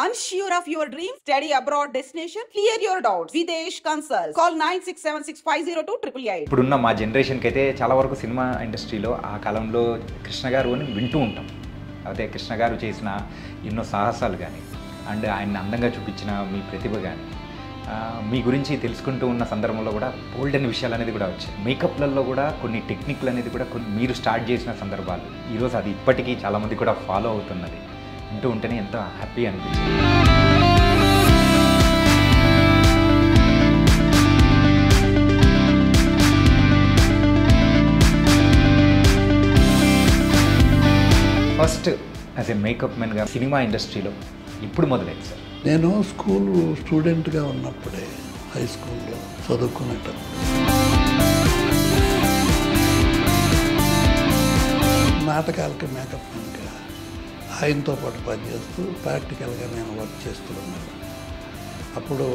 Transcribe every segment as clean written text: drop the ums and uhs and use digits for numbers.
Unsure of your dream? Study abroad destination? Clear your doubts. Videsh Consult. Call 9676502888. ఇప్పుడున్న మా జనరేషన్కి అయితే చాలా వరకు సినిమా ఇండస్ట్రీలో ఆ కాలంలో కృష్ణ గారు అని వింటూ ఉంటాం. అయితే కృష్ణ గారు చేసిన ఎన్నో సాహసాలు కానీ అండ్ ఆయన అందంగా చూపించిన మీ ప్రతిభ కానీ మీ గురించి తెలుసుకుంటూ ఉన్న సందర్భంలో కూడా బోల్డ్ అనే విషయాలు అనేది కూడా వచ్చాయి. మేకప్లలో కూడా కొన్ని టెక్నిక్లు అనేది కూడా కొన్ని మీరు స్టార్ట్ చేసిన సందర్భాలు ఈరోజు అది ఇప్పటికీ చాలామంది కూడా ఫాలో అవుతున్నది. వింటూ ఉంటేనే ఎంతో హ్యాపీ అనిపించింది. ఫస్ట్ యాజ్ ఎ మేకప్ మెన్గా సినిమా ఇండస్ట్రీలో ఎప్పుడు మొదలైంది సార్? నేను స్కూల్ స్టూడెంట్గా ఉన్నప్పుడే హై స్కూల్లో చదువుకునేటప్పుడు నాటకాలకి మేకప్ మెన్గా ఆయనతో పాటు పనిచేస్తూ ప్రాక్టికల్గా నేను వర్క్ చేస్తూ ఉన్నాను. అప్పుడు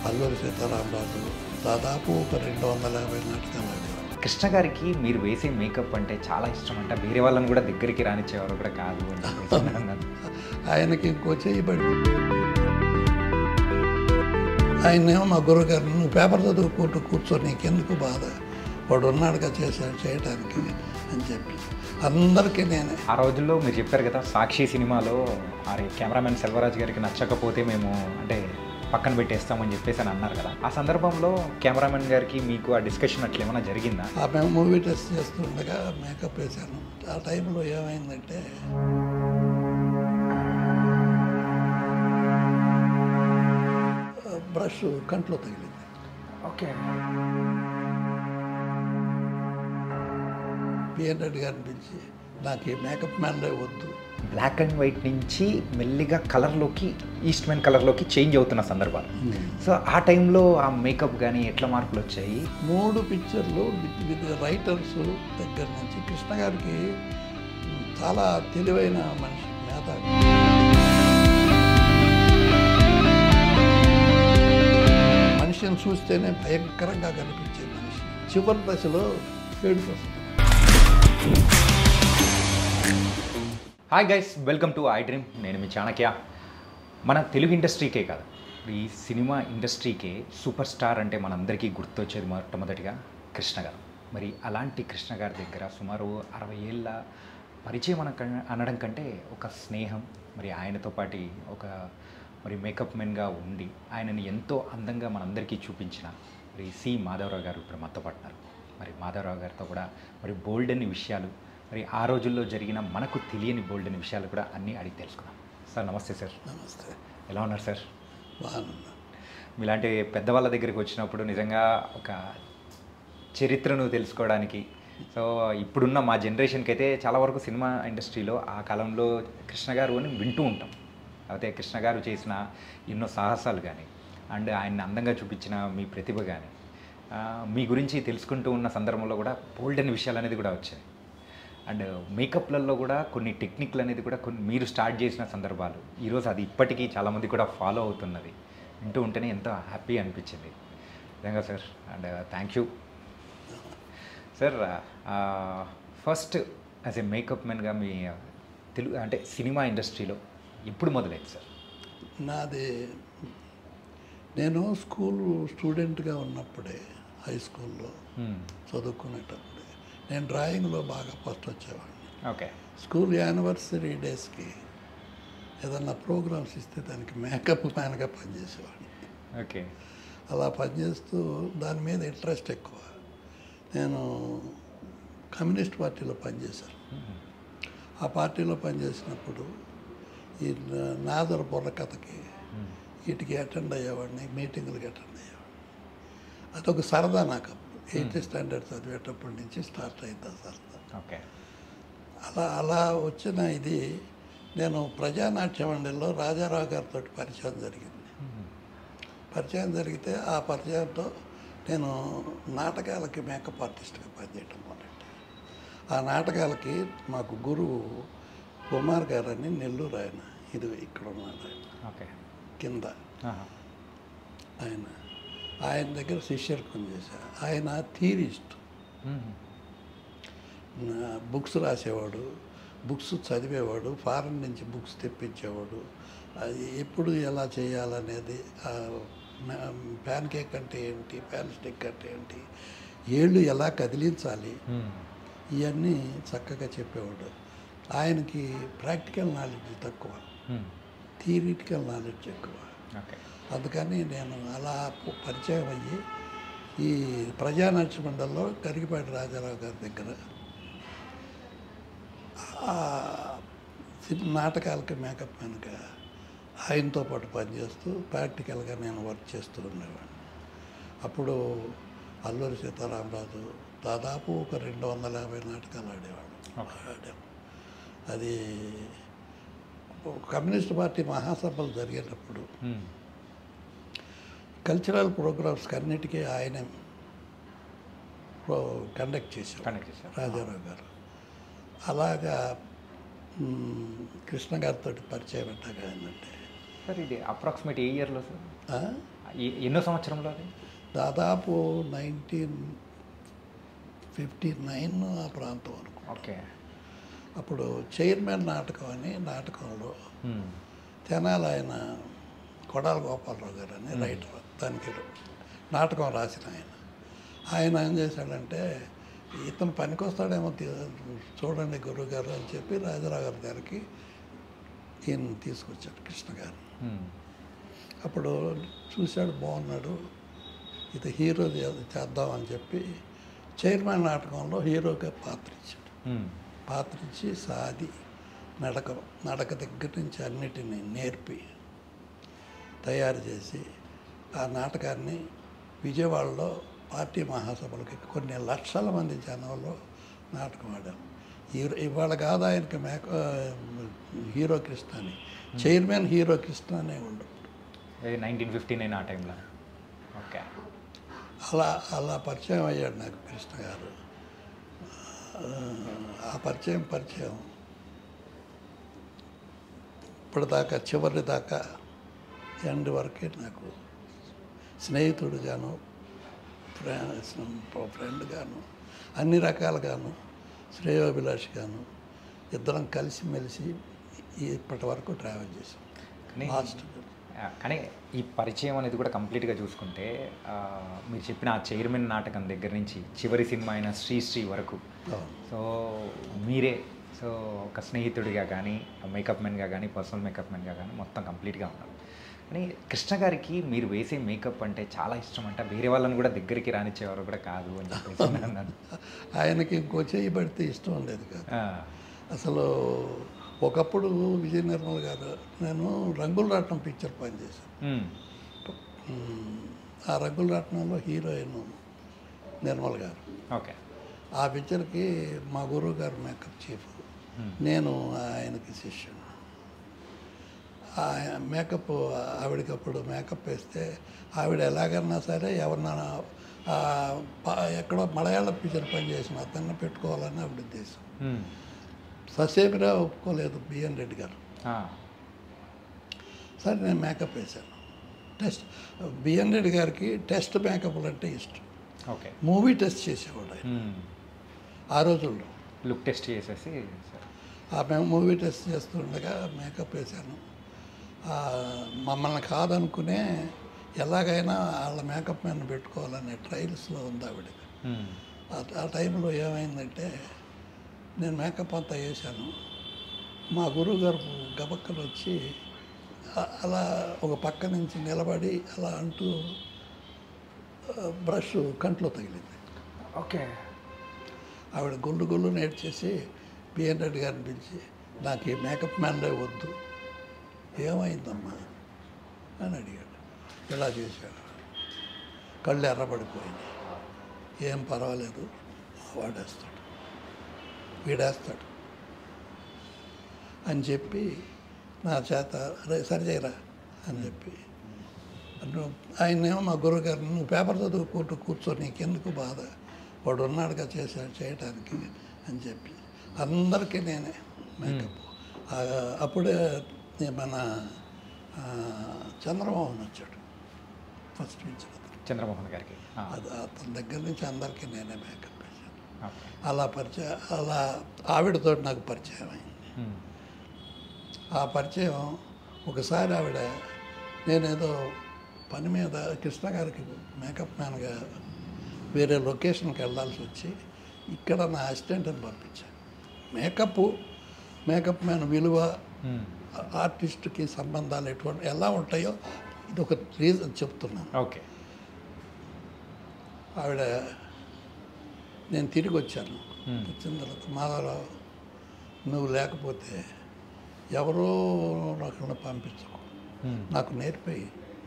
అల్లూరి సీతారామరాజు దాదాపు ఒక 250 నాటకాలు ఆడేవాడు. కృష్ణ గారికి మీరు వేసే మేకప్ అంటే చాలా ఇష్టం అంట, వేరే వాళ్ళని కూడా దగ్గరికి రానిచ్చేవారు కూడా కాదు అని. ఆయనకి ఇంకో చేయబడి ఆయనేమో మా గురుగారు, నువ్వు పేపర్ చదువుకుంటూ కూర్చో, నీకెందుకు బాధ, వాడు ఉన్నాడుగా చేయడానికి అని చెప్పి అందరికీ నేనే. ఆ రోజుల్లో మీరు చెప్పారు కదా సాక్షి సినిమాలో కెమెరామెన్ సెల్వరాజ్ గారికి నచ్చకపోతే మేము అంటే పక్కన పెట్టేస్తామని చెప్పేసి అని అన్నారు కదా, ఆ సందర్భంలో కెమెరామెన్ గారికి మీకు ఆ డిస్కషన్ అట్లా ఏమైనా జరిగిందా? మేము మూవీ టెస్ట్ చేస్తుండగా మేకప్ వేశాను. ఆ టైంలో ఏమైందంటే బ్రష్ కంట్లో తగిలింది. ఓకే. పిఎన్ రెడ్డి గారిని పిలిచి నాకు ఈ మేకప్ మ్యాన్లే వద్దు. బ్లాక్ అండ్ వైట్ నుంచి మెల్లిగా కలర్లోకి ఈస్ట్ మెన్ కలర్లోకి చేంజ్ అవుతున్న సందర్భాలు. సో ఆ టైంలో ఆ మేకప్ కానీ ఎట్లా మార్పులు వచ్చాయి? 3 పిక్చర్లు విత్ రైటర్స్ దగ్గర నుంచి కృష్ణ గారికి చాలా తెలివైన మనిషి, మేధావి. మనిషిని చూస్తేనే భయంకరంగా కనిపించే మనిషి. చివరి దశలో ఏడుపు వస్తుంది. Hi guys, welcome to I dream. నేను మీ చాణక్య. మన తెలుగు ఇండస్ట్రీకే కాదు, ఈ సినిమా ఇండస్ట్రీకే సూపర్ స్టార్ అంటే మనందరికీ గుర్తొచ్చేది మొట్టమొదటిగా కృష్ణ గారు. మరి అలాంటి కృష్ణ గారి దగ్గర సుమారు 60 ఏళ్ళ పరిచయం అనడం కంటే ఒక స్నేహం, మరి ఆయనతో పాటు మరి మేకప్ మెన్గా ఉండి ఆయనని ఎంతో అందంగా మనందరికీ చూపించిన మరి సి మాధవరావు గారు ఇప్పుడు మనతో పడుతున్నారు. మరి మాధవరావు గారితో కూడా మరి బోల్డ్ అన్ని విషయాలు, మరి ఆ రోజుల్లో జరిగిన మనకు తెలియని బోల్డ్ అనే విషయాలు కూడా అన్నీ అడిగి తెలుసుకున్నాం. సార్ నమస్తే సార్. నమస్తే. ఎలా ఉన్నారు సార్? బాగున్నా. మీలాంటి పెద్దవాళ్ళ దగ్గరికి వచ్చినప్పుడు నిజంగా ఒక చరిత్రను తెలుసుకోవడానికి, సో ఇప్పుడున్న మా జనరేషన్కి అయితే చాలా వరకు సినిమా ఇండస్ట్రీలో ఆ కాలంలో కృష్ణ గారు అని వింటూ ఉంటాం. అయితే కృష్ణ గారు చేసిన ఎన్నో సాహసాలు కానీ అండ్ ఆయన అందంగా చూపించిన మీ ప్రతిభ కానీ మీ గురించి తెలుసుకుంటూ ఉన్న సందర్భంలో కూడా బోల్డ్ అనే విషయాలు అనేది కూడా వచ్చాయి. అండ్ మేకప్లలో కూడా కొన్ని టెక్నిక్లు అనేది కూడా కొన్ని మీరు స్టార్ట్ చేసిన సందర్భాలు ఈరోజు అది ఇప్పటికీ చాలామంది కూడా ఫాలో అవుతున్నది. వింటూ ఉంటేనే ఎంతో హ్యాపీ అనిపించింది నిజంగా sir. And thank you sir. First as a makeup మెన్గా మీ తెలుగు అంటే సినిమా ఇండస్ట్రీలో ఎప్పుడు మొదలైంది సార్? నేను స్కూల్ స్టూడెంట్గా ఉన్నప్పుడే హై స్కూల్లో చదువుకునేటప్పుడే నేను డ్రాయింగ్లో బాగా ఫస్ట్ వచ్చేవాడిని. ఓకే. స్కూల్ యానివర్సరీ డేస్కి ఏదన్నా ప్రోగ్రామ్స్ ఇస్తే దానికి మేకప్ మ్యాన్గా పనిచేసేవాడిని. ఓకే. అలా పనిచేస్తూ దాని మీద ఇంట్రెస్ట్ ఎక్కువ. నేను కమ్యూనిస్ట్ పార్టీలో పనిచేశాను. ఆ పార్టీలో పనిచేసినప్పుడు ఈ నాదర్ బుర్రకథకి వీటికి అటెండ్ అయ్యేవాడిని, మీటింగులకి అటెండ్ అయ్యేవాడిని. అదొక సరదా నాకు. 8th స్టాండర్డ్ చదివేటప్పటి నుంచి స్టార్ట్ అయింది ఆ సరదా. ఓకే. అలా వచ్చిన ఇది నేను ప్రజానాట్య మండలిలో రాజారావు గారితో పరిచయం జరిగింది. పరిచయం జరిగితే ఆ పరిచయంతో నేను నాటకాలకి మేకప్ ఆర్టిస్ట్గా పనిచేయటం మొదలెట్టాను. ఆ నాటకాలకి మాకు గురువు కుమార్ గారని నెల్లూరు, ఆయన ఇది ఇక్కడ ఉన్నాడు, ఆయన ఓకే కింద. ఆయన దగ్గర శిష్యర్కం చేశాను. ఆయన థీరిస్ట్, బుక్స్ రాసేవాడు, బుక్స్ చదివేవాడు, ఫారెన్ నుంచి బుక్స్ తెప్పించేవాడు. అది ఎప్పుడు ఎలా చేయాలనేది, ప్యాన్ కేక్ అంటే ఏంటి, ప్యాన్ స్టిక్ అంటే ఏంటి, ఏళ్ళు ఎలా కదిలించాలి, ఇవన్నీ చక్కగా చెప్పేవాడు. ఆయనకి ప్రాక్టికల్ నాలెడ్జ్ తక్కువ, థియరిటికల్ నాలెడ్జ్ ఎక్కువ. అందుకని నేను అలా పరిచయం అయ్యి ఈ ప్రజానాట్య మండలిలో కరిగిపాటి రాజారావు గారి దగ్గర నాటకాలకి మేకప్ మ్యాన్గా ఆయనతో పాటు పనిచేస్తూ ప్రాక్టికల్గా నేను వర్క్ చేస్తూ ఉండేవాడిని. అప్పుడు అల్లూరి సీతారామరాజు దాదాపు ఒక 250 నాటకాలు ఆడాము. అది కమ్యూనిస్ట్ పార్టీ మహాసభలు జరిగేటప్పుడు కల్చరల్ ప్రోగ్రామ్స్కి అన్నిటికీ ఆయనే కండక్ట్ చేశారు రాజారావు గారు. అలాగా కృష్ణ గారితో పరిచయం ఎట్టాగా ఏంటంటే సార్ ఇది అప్రాక్సిమేట్ ఏ ఇయర్లో సార్, ఎన్నో సంవత్సరంలో? అది దాదాపు 1959 ఆ ప్రాంతం వరకు. ఓకే. అప్పుడు చైర్మన్ నాటకం అని నాటకంలో తెనాలి ఆయన కొడాల గోపాలరావు గారు అని రైటర్, దానికి నాటకం రాసిన ఆయన ఏం చేశాడంటే, ఇతను పనికొస్తాడేమో చూడండి గురువు గారు అని చెప్పి రాజారావు గారికి ఈయన తీసుకొచ్చాడు కృష్ణ గారు. అప్పుడు చూశాడు, బాగున్నాడు, ఇది హీరో చేద్దామని చెప్పి చైర్మన్ నాటకంలో హీరోగా పాత్ర ఇచ్చాడు. పాత్ర ఇచ్చి సాది నడక దగ్గర నుంచి అన్నిటినీ నేర్పి తయారు చేసి ఆ నాటకాన్ని విజయవాడలో పార్టీ మహాసభలకి కొన్ని లక్షల మంది జనంలో నాటకం ఆడాం. ఇవాళ కాదు ఆయనకి హీరో కృష్ణ అని, చైర్మన్ హీరో కృష్ణ అనే ఉండవు. 1959 ఆ టైంలో. ఓకే. అలా పరిచయం అయ్యాడు నాకు కృష్ణ గారు. ఆ పరిచయం ఇప్పటిదాకా చివరి దాకా ఎండ్ వరకే నాకు స్నేహితుడుగాను, ఫ్రెండ్గాను, అన్ని రకాలుగాను, శ్రేయోభిలాషిగాను ఇద్దరం కలిసిమెలిసి ఇప్పటి వరకు ట్రావెల్ చేసాం. కానీ ఈ పరిచయం అనేది కూడా కంప్లీట్గా చూసుకుంటే మీరు చెప్పిన ఆ చైర్మన్ నాటకం దగ్గర నుంచి చివరి సినిమా అయిన శ్రీ వరకు, సో మీరే సో ఒక స్నేహితుడిగా కానీ, మేకప్ మ్యాన్గా కానీ, పర్సనల్ మేకప్ మ్యాన్గా కానీ మొత్తం కంప్లీట్గా ఉన్నారు. కానీ కృష్ణ గారికి మీరు వేసే మేకప్ అంటే చాలా ఇష్టం అంట, వేరే వాళ్ళని కూడా దగ్గరికి రానిచ్చేవారు కూడా కాదు అని చెప్పేసి అన్నాను. ఆయనకి ఇంకో చేయి పడితే ఇష్టం ఉండేది కాదు అసలు. ఒకప్పుడు విజయ నిర్మల్ గారు, నేను రంగుల రాట్నం పిక్చర్ పనిచేశాను. ఆ రంగుల రాట్నంలో హీరోయిన్ నిర్మల్ గారు. ఓకే. ఆ పిక్చర్కి మా గురువు గారు మేకప్ చీఫ్, నేను ఆయనకి శిష్యుడు. మేకప్ ఆవిడకప్పుడు మేకప్ వేస్తే ఆవిడ ఎలాగన్నా సరే ఎవరినైనా ఎక్కడో మలయాళ పిక్చర్ పనిచేసిన అతన్ని పెట్టుకోవాలని ఆవిడ ఉద్దేశం. ససేమిరా ఒప్పుకోలేదు బిఎన్ రెడ్డి గారు. సరే నేను మేకప్ వేశాను. బిఎన్ రెడ్డి గారికి టెస్ట్ మేకప్లు అంటే ఇష్టం. ఓకే. మూవీ టెస్ట్ చేసేవాడు ఆయన ఆ రోజుల్లో. లుక్ టెస్ట్ చేసేసి మూవీ టెస్ట్ చేస్తుండగా మేకప్ వేశాను. మమ్మల్ని కాదనుకునే ఎలాగైనా వాళ్ళ మేకప్ మ్యాన్ పెట్టుకోవాలనే ట్రయల్స్లో ఉంది ఆవిడ. ఆ టైంలో ఏమైందంటే, నేను మేకప్ అంతా వేశాను. మా గురువు గారు గబక్కలు వచ్చి అలా ఒక పక్క నుంచి నిలబడి అలా అంటూ బ్రష్ కంట్లో తగిలింది. ఓకే. ఆవిడ గొల్లు నేర్చేసి బిఎన్ రెడ్డి గారిని పిలిచి, నాకు ఈ మేకప్ మ్యాన్లే వద్దు, ఏమైందమ్మా అని అడిగాడు. ఇలా చేశాడు. కళ్ళు ఎర్రబడిపోయింది. ఏం పర్వాలేదు, వాడేస్తాడు, వీడేస్తాడు అని చెప్పి నా చేత సరి చేయరా అని చెప్పి, ఆయనేమో మా గురువుగారు, నువ్వు పేపర్ చదువుకుంటూ కూర్చో, నీకెందుకు బాధ, వాడు ఉన్నాడుగా చేయటానికి అని చెప్పి అందరికీ నేనే మేకప్. అప్పుడే మన చంద్రమోహన్ వచ్చాడు ఫస్ట్ పిక్చర్, చంద్రమోహన్ గారికి. అది అతని దగ్గర నుంచి అందరికీ నేనే మేకప్ వేశాను. అలా ఆవిడతో నాకు పరిచయం అయింది. ఆ పరిచయం ఒకసారి ఆవిడ నేనేదో పని మీద కృష్ణ గారికి మేకప్ మ్యాన్గా వేరే లొకేషన్కి వెళ్ళాల్సి వచ్చి ఇక్కడ నా అసిస్టెంట్ని పంపించాను. మేకప్ మ్యాన్ విలువ, ఆర్టిస్ట్కి సంబంధాలు ఎలా ఉంటాయో ఇది ఒక రీజన్ చెప్తున్నాను. ఓకే. ఆవిడ నేను తిరిగి వచ్చాను. వచ్చిన తర్వాత మాధవరావు, నువ్వు లేకపోతే ఎవరో ఒకరిని పంపించుకో, నాకు నేర్పి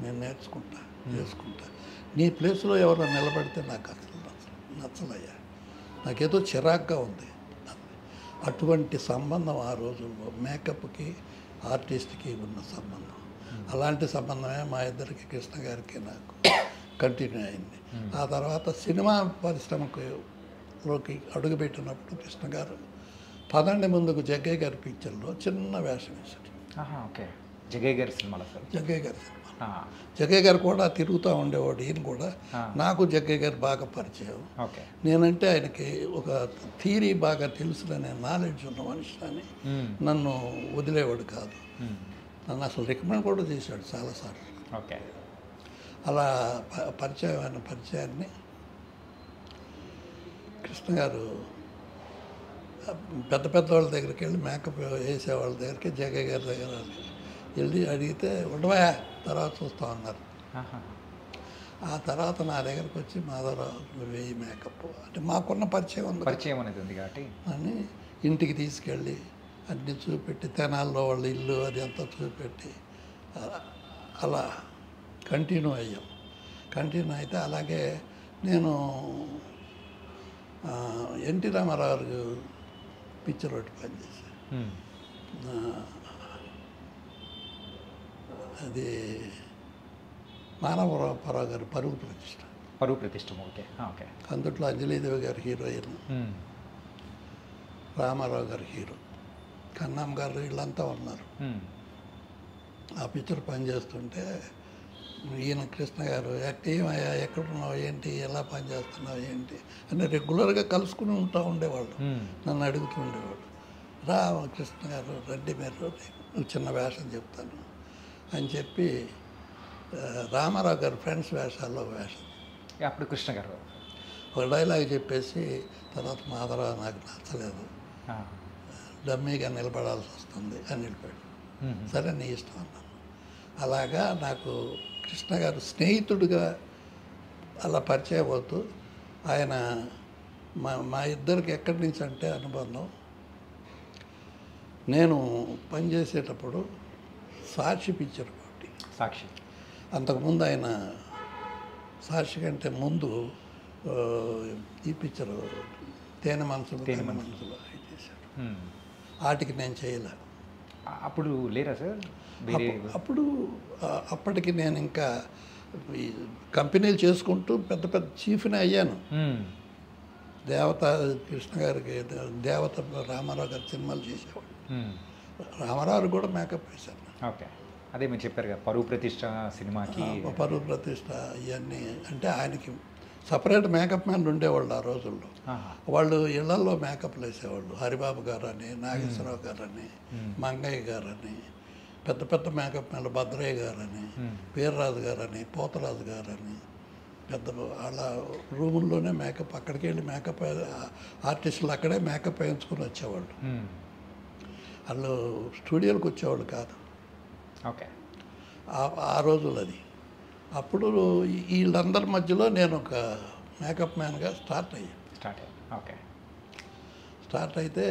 నేను నేర్చుకుంటా చేసుకుంటా. నీ ప్లేస్లో ఎవరో నిలబడితే నాకు అసలు నచ్చలయ్యా, నాకేదో చిరాగ్గా ఉంది. అటువంటి సంబంధం ఆ రోజుల్లో మేకప్కి ఆర్టిస్ట్కి ఉన్న సంబంధం. అలాంటి సంబంధమే మా ఇద్దరికి, కృష్ణ గారికి నాకు కంటిన్యూ అయింది. ఆ తర్వాత సినిమా పరిశ్రమలోకి అడుగుపెట్టినప్పుడు కృష్ణ గారు పదండి ముందుకు జగ్గయ్య గారి పిక్చర్లో చిన్న వేషం వేశాడు. ఓకే. జగ్గయ్య గారి సినిమాలో సార్? జగ్గయ్య గారి సినిమా. జగ్గయ్య గారు కూడా తిరుగుతూ ఉండేవాడు. ఈయన కూడా నాకు జగ్గయ్య గారు బాగా పరిచయం. ఓకే. నేనంటే ఆయనకి ఒక థియరీ బాగా తెలుసులనే నాలెడ్జ్ ఉన్న మనిషిని నన్ను వదిలేవాడు కాదు. నన్ను అసలు రికమెండ్ కూడా చేశాడు చాలాసార్లు. ఓకే. అలా పరిచయాన్ని కృష్ణ గారు పెద్ద వాళ్ళ దగ్గరికి వెళ్ళి మేకప్ వేసేవాళ్ళ దగ్గరికి జగ్గయ్య గారి దగ్గర వెళ్ళి అడిగితే ఉండవా తర్వాత చూస్తా ఉన్నారు. ఆ తర్వాత నా దగ్గరకు వచ్చి మాధవరావు వేయి మేకప్ అంటే మాకున్న పరిచయం అనేది ఉంది కాబట్టి అని ఇంటికి తీసుకెళ్ళి అన్నీ చూపెట్టి తెనాల్లో వాళ్ళ ఇల్లు అది అంతా చూపెట్టి అలా కంటిన్యూ అయ్యాం. కంటిన్యూ అయితే అలాగే నేను ఎన్టీ రామారావు పిక్చర్ ఒకటి పనిచేశాను. అది మానవరావు గారు పరువు ప్రతిష్ట. ఓకే. ఓకే. అందుట్లో అంజలీదేవి గారు హీరోయిన్, రామారావు గారు హీరో, కన్నాం గారు వీళ్ళంతా ఉన్నారు. ఆ పిక్చర్ పనిచేస్తుంటే ఈయన కృష్ణ గారు ఏమయ్యా ఎక్కడున్నావు ఏంటి, ఎలా పనిచేస్తున్నావు ఏంటి అని రెగ్యులర్గా కలుసుకుని ఉండేవాళ్ళు. నన్ను అడుగుతూ ఉండేవాడు, రా కృష్ణ గారు రండి మీరు చిన్న వేషం చెప్తాను అని చెప్పి రామారావు గారు ఫ్రెండ్స్ వేషాల్లో వేషం. అప్పుడు కృష్ణ గారు ఒక డైలాగ్ చెప్పేసి తర్వాత మాధవరావు నాకు నచ్చలేదు, డమ్మీగా నిలబడాల్సి వస్తుంది అని వెళ్ళిపోయాడు. సరే నీ ఇష్టం అన్నాను. అలాగా నాకు కృష్ణ గారు స్నేహితుడిగా అలా పరిచయం అవుతూ ఆయన మా ఇద్దరికి ఎక్కడి నుంచి అంటే అనుబంధం, నేను పనిచేసేటప్పుడు సాక్షి పిక్చర్ కాబట్టి అంతకుముందు ఆయన సాక్షి కంటే ముందు ఈ పిక్చరు తేనె మనసులు చేశారు. వాటికి నేను చేయలే. అప్పుడు లేరా సార్? అప్పటికి నేను ఇంకా కంపెనీలు చేసుకుంటూ పెద్ద చీఫ్ని అయ్యాను. దేవత కృష్ణ గారికి దేవత రామారావు గారి సినిమాలు చేసేవాడు. రామారావు కూడా మేకప్ వేశాను. ఓకే. అదే మీరు చెప్పారు కదా పరువు ప్రతిష్ట సినిమాకి. పరువు ప్రతిష్ట ఇవన్నీ అంటే ఆయనకి సపరేట్ మేకప్ మ్యాన్లు ఉండేవాళ్ళు ఆ రోజుల్లో. వాళ్ళు ఇళ్లలో మేకప్లు వేసేవాళ్ళు. హరిబాబు గారని, నాగేశ్వరరావు గారని, మంగయ్య గారని, పెద్ద మేకప్ మ్యాన్లు భద్రయ్య గారని, వీర్రాజు గారని, పోతరాజు గారని పెద్ద వాళ్ళ రూముల్లోనే మేకప్, అక్కడికి వెళ్ళి మేకప్ ఆర్టిస్టులు అక్కడే మేకప్ వేయించుకొని వచ్చేవాళ్ళు. వాళ్ళు స్టూడియోలకు వచ్చేవాళ్ళు కాదు. ఓకే. ఆ రోజులు అది. అప్పుడు వీళ్ళందరి మధ్యలో నేను ఒక మేకప్ మ్యాన్గా స్టార్ట్ అయ్యాను. ఓకే. స్టార్ట్ అయితే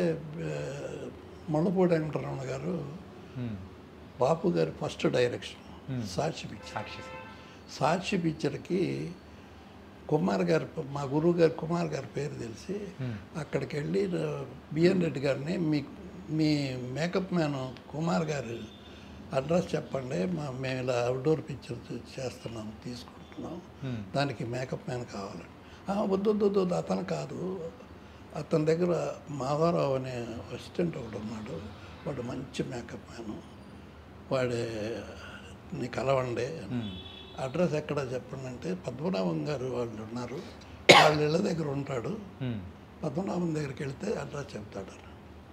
ముళ్ళపూడి వెంకటరమణ గారు బాపు గారి ఫస్ట్ డైరెక్షన్ సాక్షి పిక్చర్. సాక్షి పిక్చర్కి కుమార్ గారు, మా గురువు గారు కుమార్ గారి పేరు తెలిసి అక్కడికి వెళ్ళి బిఎన్ రెడ్డి గారిని మీ మేకప్ మ్యాన్ కుమార్ గారు అడ్రస్ చెప్పండి, మేము ఇలా అవుట్డోర్ పిక్చర్ చేస్తున్నాం, తీసుకుంటున్నాం, దానికి మేకప్ మ్యాన్ కావాలని. వద్దు అతను కాదు, అతని దగ్గర మాధవరావు అనే అసిస్టెంట్ ఒకడు ఉన్నాడు, వాడు మంచి మేకప్ మ్యాను, వాడిని కలవండి. అడ్రస్ ఎక్కడ చెప్పండి అంటే పద్మనాభం గారు వాళ్ళు ఉన్నారు, వాళ్ళ ఇళ్ళ దగ్గర ఉంటాడు, పద్మనాభం దగ్గరికి వెళ్తే అడ్రస్ చెప్తాడు.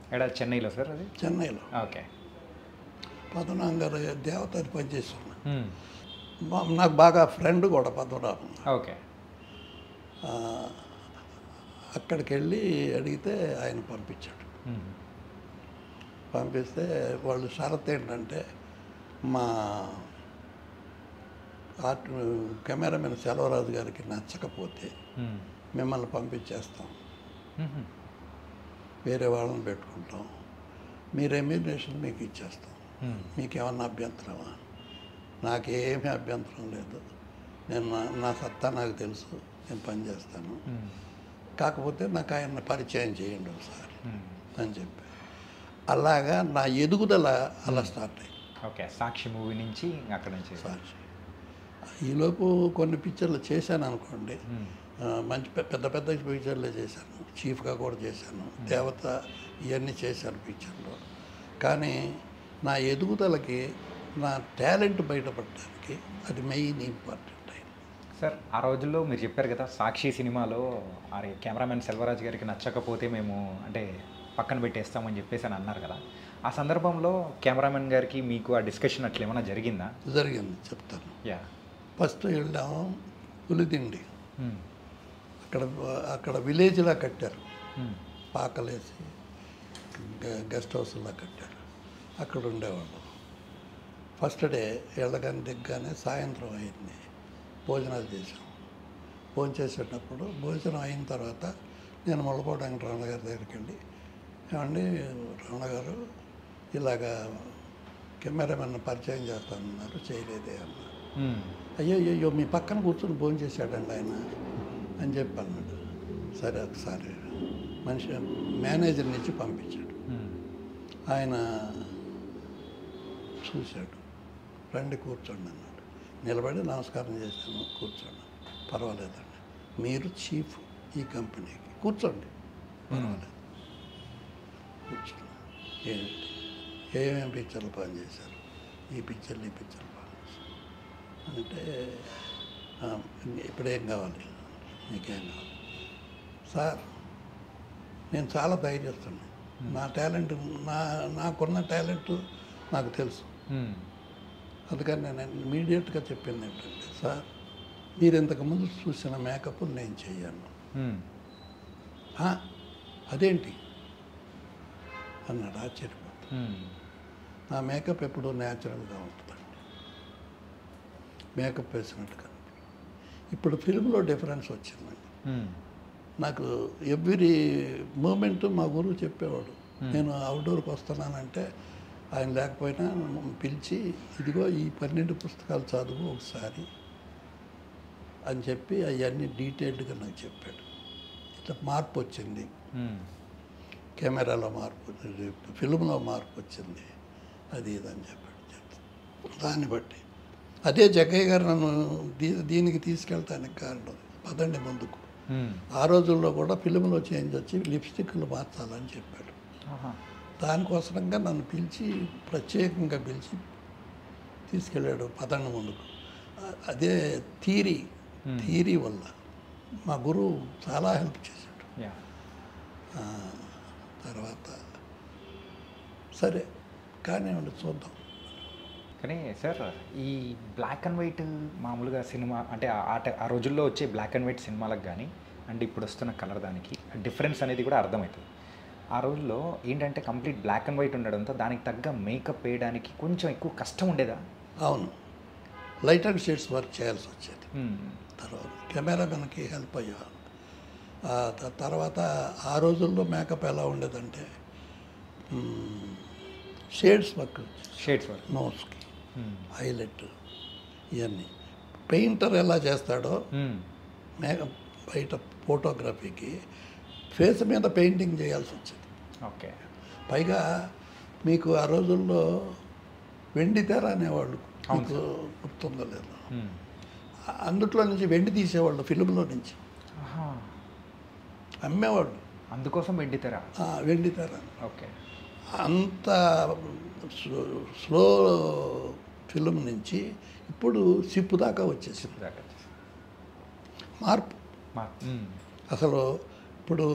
ఎక్కడ చెన్నైలో సార్ అది? చెన్నైలో. ఓకే. పద్మనాభం గారు దేవతని పనిచేస్తున్నా. నాకు బాగా ఫ్రెండ్ కూడా పద్మనాభం. ఓకే. అక్కడికి వెళ్ళి అడిగితే ఆయన పంపించాడు. పంపిస్తే వాళ్ళు షరత్ ఏంటంటే మా కెమెరామెన్ సెలవరాజు గారికి నచ్చకపోతే మిమ్మల్ని పంపించేస్తాం, వేరే వాళ్ళని పెట్టుకుంటాం, మీ రెమ్యూనరేషన్ మీకు ఇచ్చేస్తాం, మీకేమన్నా అభ్యంతరమా? నాకేమీ అభ్యంతరం లేదు, నేను నా సత్తా నాకు తెలుసు, నేను పనిచేస్తాను, కాకపోతే నాకు ఆయన పరిచయం చేయండి ఒకసారి అని చెప్పి అలాగా నా ఎదుగుదల అలా స్టార్ట్ అయ్యింది. ఓకే. సాక్షి మూవీ నుంచి అక్కడ నుంచి సాక్షి. ఈలోపు కొన్ని పిక్చర్లు చేశాను అనుకోండి, మంచి పెద్ద పెద్ద పిక్చర్లే చేశాను, చీఫ్గా కూడా చేశాను, దేవత ఇవన్నీ చేశాను పిక్చర్లో. కానీ నా ఎదుగుదలకి నా టాలెంట్ బయటపడడానికి అది మెయిన్ ఇంపార్టెంట్ అయింది. సార్ ఆ రోజుల్లో మీరు చెప్పారు కదా సాక్షి సినిమాలో కెమెరామెన్ సెల్వరాజ్ గారికి నచ్చకపోతే మేము అంటే పక్కన పెట్టేస్తామని చెప్పేసి అని అన్నారు కదా, ఆ సందర్భంలో కెమెరామెన్ గారికి మీకు ఆ డిస్కషన్ అట్లా ఏమైనా జరిగిందా? జరిగింది, చెప్తాను. యా. ఫస్ట్ వెళ్ళాము పులిదిండి, అక్కడ విలేజ్లా కట్టారు, పాకలేసి గెస్ట్ హౌస్లా కట్టారు, అక్కడ ఉండేవాళ్ళు. ఫస్ట్ డే వెళ్ళగానే దిగ్గానే సాయంత్రం అయింది, భోజనాలు చేసాం. భోజనం చేసేటప్పుడు భోజనం అయిన తర్వాత నేను ముళ్ళపూడి వెంకటరమణ గారి దగ్గరికి వెళ్ళి, ఏమండి రమణ గారు ఇలాగా కెమెరామెన్ పరిచయం చేస్తానన్నారు, చేయలేదే అన్నారు. అయ్యో మీ పక్కన కూర్చొని భోజనం చేశాడండి ఆయన అని చెప్పి అన్నాడు. సరే ఒకసారి మనిషి మేనేజర్ నుంచి పంపించాడు. ఆయన చూశాడు, రండి కూర్చోండి అన్నాడు. నిలబడి నమస్కారం చేశాను, కూర్చోండి. పర్వాలేదండి, మీరు చీఫ్ ఈ కంపెనీకి, కూర్చోండి పర్వాలేదు. కూర్చోండి. ఏమేమి పిక్చర్లు పనిచేశారు, ఈ పిక్చర్లు పనిచేశారు అంటే, ఇప్పుడేం కావాలి, మీకేం కావాలి? సార్ నేను చాలా ధైర్యస్తున్నాను, నా టాలెంట్ నాకున్న టాలెంట్ నాకు తెలుసు. అందుకని నేను ఇమీడియట్గా చెప్పింది ఏంటంటే, సార్ మీరు ఇంతకుముందు చూసిన మేకప్ నేను చెయ్యను. అదేంటి అన్నాడు ఆశ్చర్యపోతూ. నా మేకప్ ఎప్పుడూ న్యాచురల్గా ఉంటుందండి, మేకప్ వేసినట్టుగా. ఇప్పుడు ఫిల్మ్లో డిఫరెన్స్ వచ్చిందండి. నాకు ఎవ్రీ మూమెంట్ మా గురువు చెప్పేవాడు. నేను అవుట్డోర్కి వస్తున్నానంటే ఆయన లేకపోయినా పిలిచి, ఇదిగో ఈ 12 పుస్తకాలు చదువు ఒకసారి అని చెప్పి అవన్నీ డీటెయిల్డ్గా నాకు చెప్పాడు. ఇట్లా మార్పు వచ్చింది, కెమెరాలో మార్పు వచ్చింది, ఫిల్మ్లో మార్పు వచ్చింది, అది ఇదని చెప్పాడు. దాన్ని బట్టి అదే జగ్గయ్య గారు నన్ను దీనికి తీసుకెళ్తానికి కారణం, పదండి ముందుకు. ఆ రోజుల్లో కూడా ఫిల్మ్లో చేంజ్ వచ్చి లిప్స్టిక్లు మార్చాలని చెప్పాడు. దానికోసంగా నన్ను పిలిచి, ప్రత్యేకంగా పిలిచి తీసుకెళ్ళాడు, పదండి ముందుకు. అదే థీరీ వల్ల మా గురువు చాలా హెల్ప్ చేశాడు. తర్వాత సరే కానివ్వండి చూద్దాం. కానీ సార్ ఈ బ్లాక్ అండ్ వైట్ మామూలుగా సినిమా అంటే ఆ రోజుల్లో వచ్చే బ్లాక్ అండ్ వైట్ సినిమాలకు కానీ అండ్ ఇప్పుడు వస్తున్న కలర్ దానికి డిఫరెన్స్ అనేది కూడా అర్థమవుతుంది. ఆ రోజుల్లో ఏంటంటే కంప్లీట్ బ్లాక్ అండ్ వైట్ ఉండడంతో దానికి తగ్గ మేకప్ వేయడానికి కొంచెం ఎక్కువ కష్టం ఉండేదా? అవును, లైట్ అండ్ షేడ్స్ వర్క్ చేయాల్సి వచ్చేది. తర్వాత కెమెరామెన్కి హెల్ప్ అయ్యేవాళ్ళు. తర్వాత ఆ రోజుల్లో మేకప్ ఎలా ఉండేదంటే షేడ్స్ వర్క్ నోస్కి, హైలైట్ ఇవన్నీ. పెయింటర్ ఎలా చేస్తాడో మేకప్ బయట ఫోటోగ్రఫీకి ఫేస్ మీద పెయింటింగ్ చేయాల్సి వచ్చేది. ఓకే. పైగా మీకు ఆ రోజుల్లో వెండి తెర అనేవాళ్ళు, మీకు గుర్తుందో లేదు, అందుట్లో నుంచి వెండి తీసేవాళ్ళు, ఫిల్మ్లో నుంచి అమ్మేవాళ్ళు, అందుకోసం వెండి తెర. వెండి తెర. ఓకే. అంత స్లో ఫిల్మ్ నుంచి ఇప్పుడు సిప్పు దాకా వచ్చేసి మార్పు. అసలు ఇప్పుడు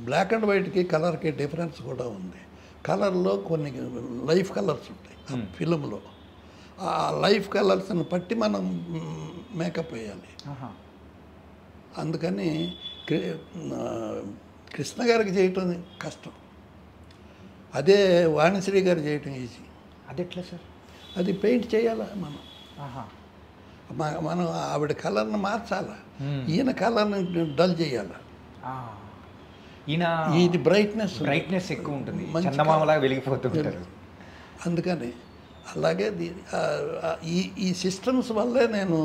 బ్లాక్ అండ్ వైట్కి కలర్కి డిఫరెన్స్ కూడా ఉంది. కలర్లో కొన్ని లైఫ్ కలర్స్ ఉంటాయి ఆ ఫిలింలో. ఆ లైఫ్ కలర్స్ని బట్టి మనం మేకప్ వేయాలి. అందుకని కృష్ణ గారికి చేయటం కష్టం, అదే వాణిశ్రీ గారు చేయటం ఈజీ. అది ఎట్లా సార్? అది పెయింట్ చేయాలా మనం, మనం ఆవిడ కలర్ని మార్చాలా, ఈయన కలర్ని డల్ చేయాలా. ఈయన ఇది బ్రైట్నెస్ ఎక్కువ ఉంటుంది, చందమామలాగా వెలిగిపోతుంటారు. అందుకని అలాగే ఈ సిస్టమ్స్ వల్లే నేను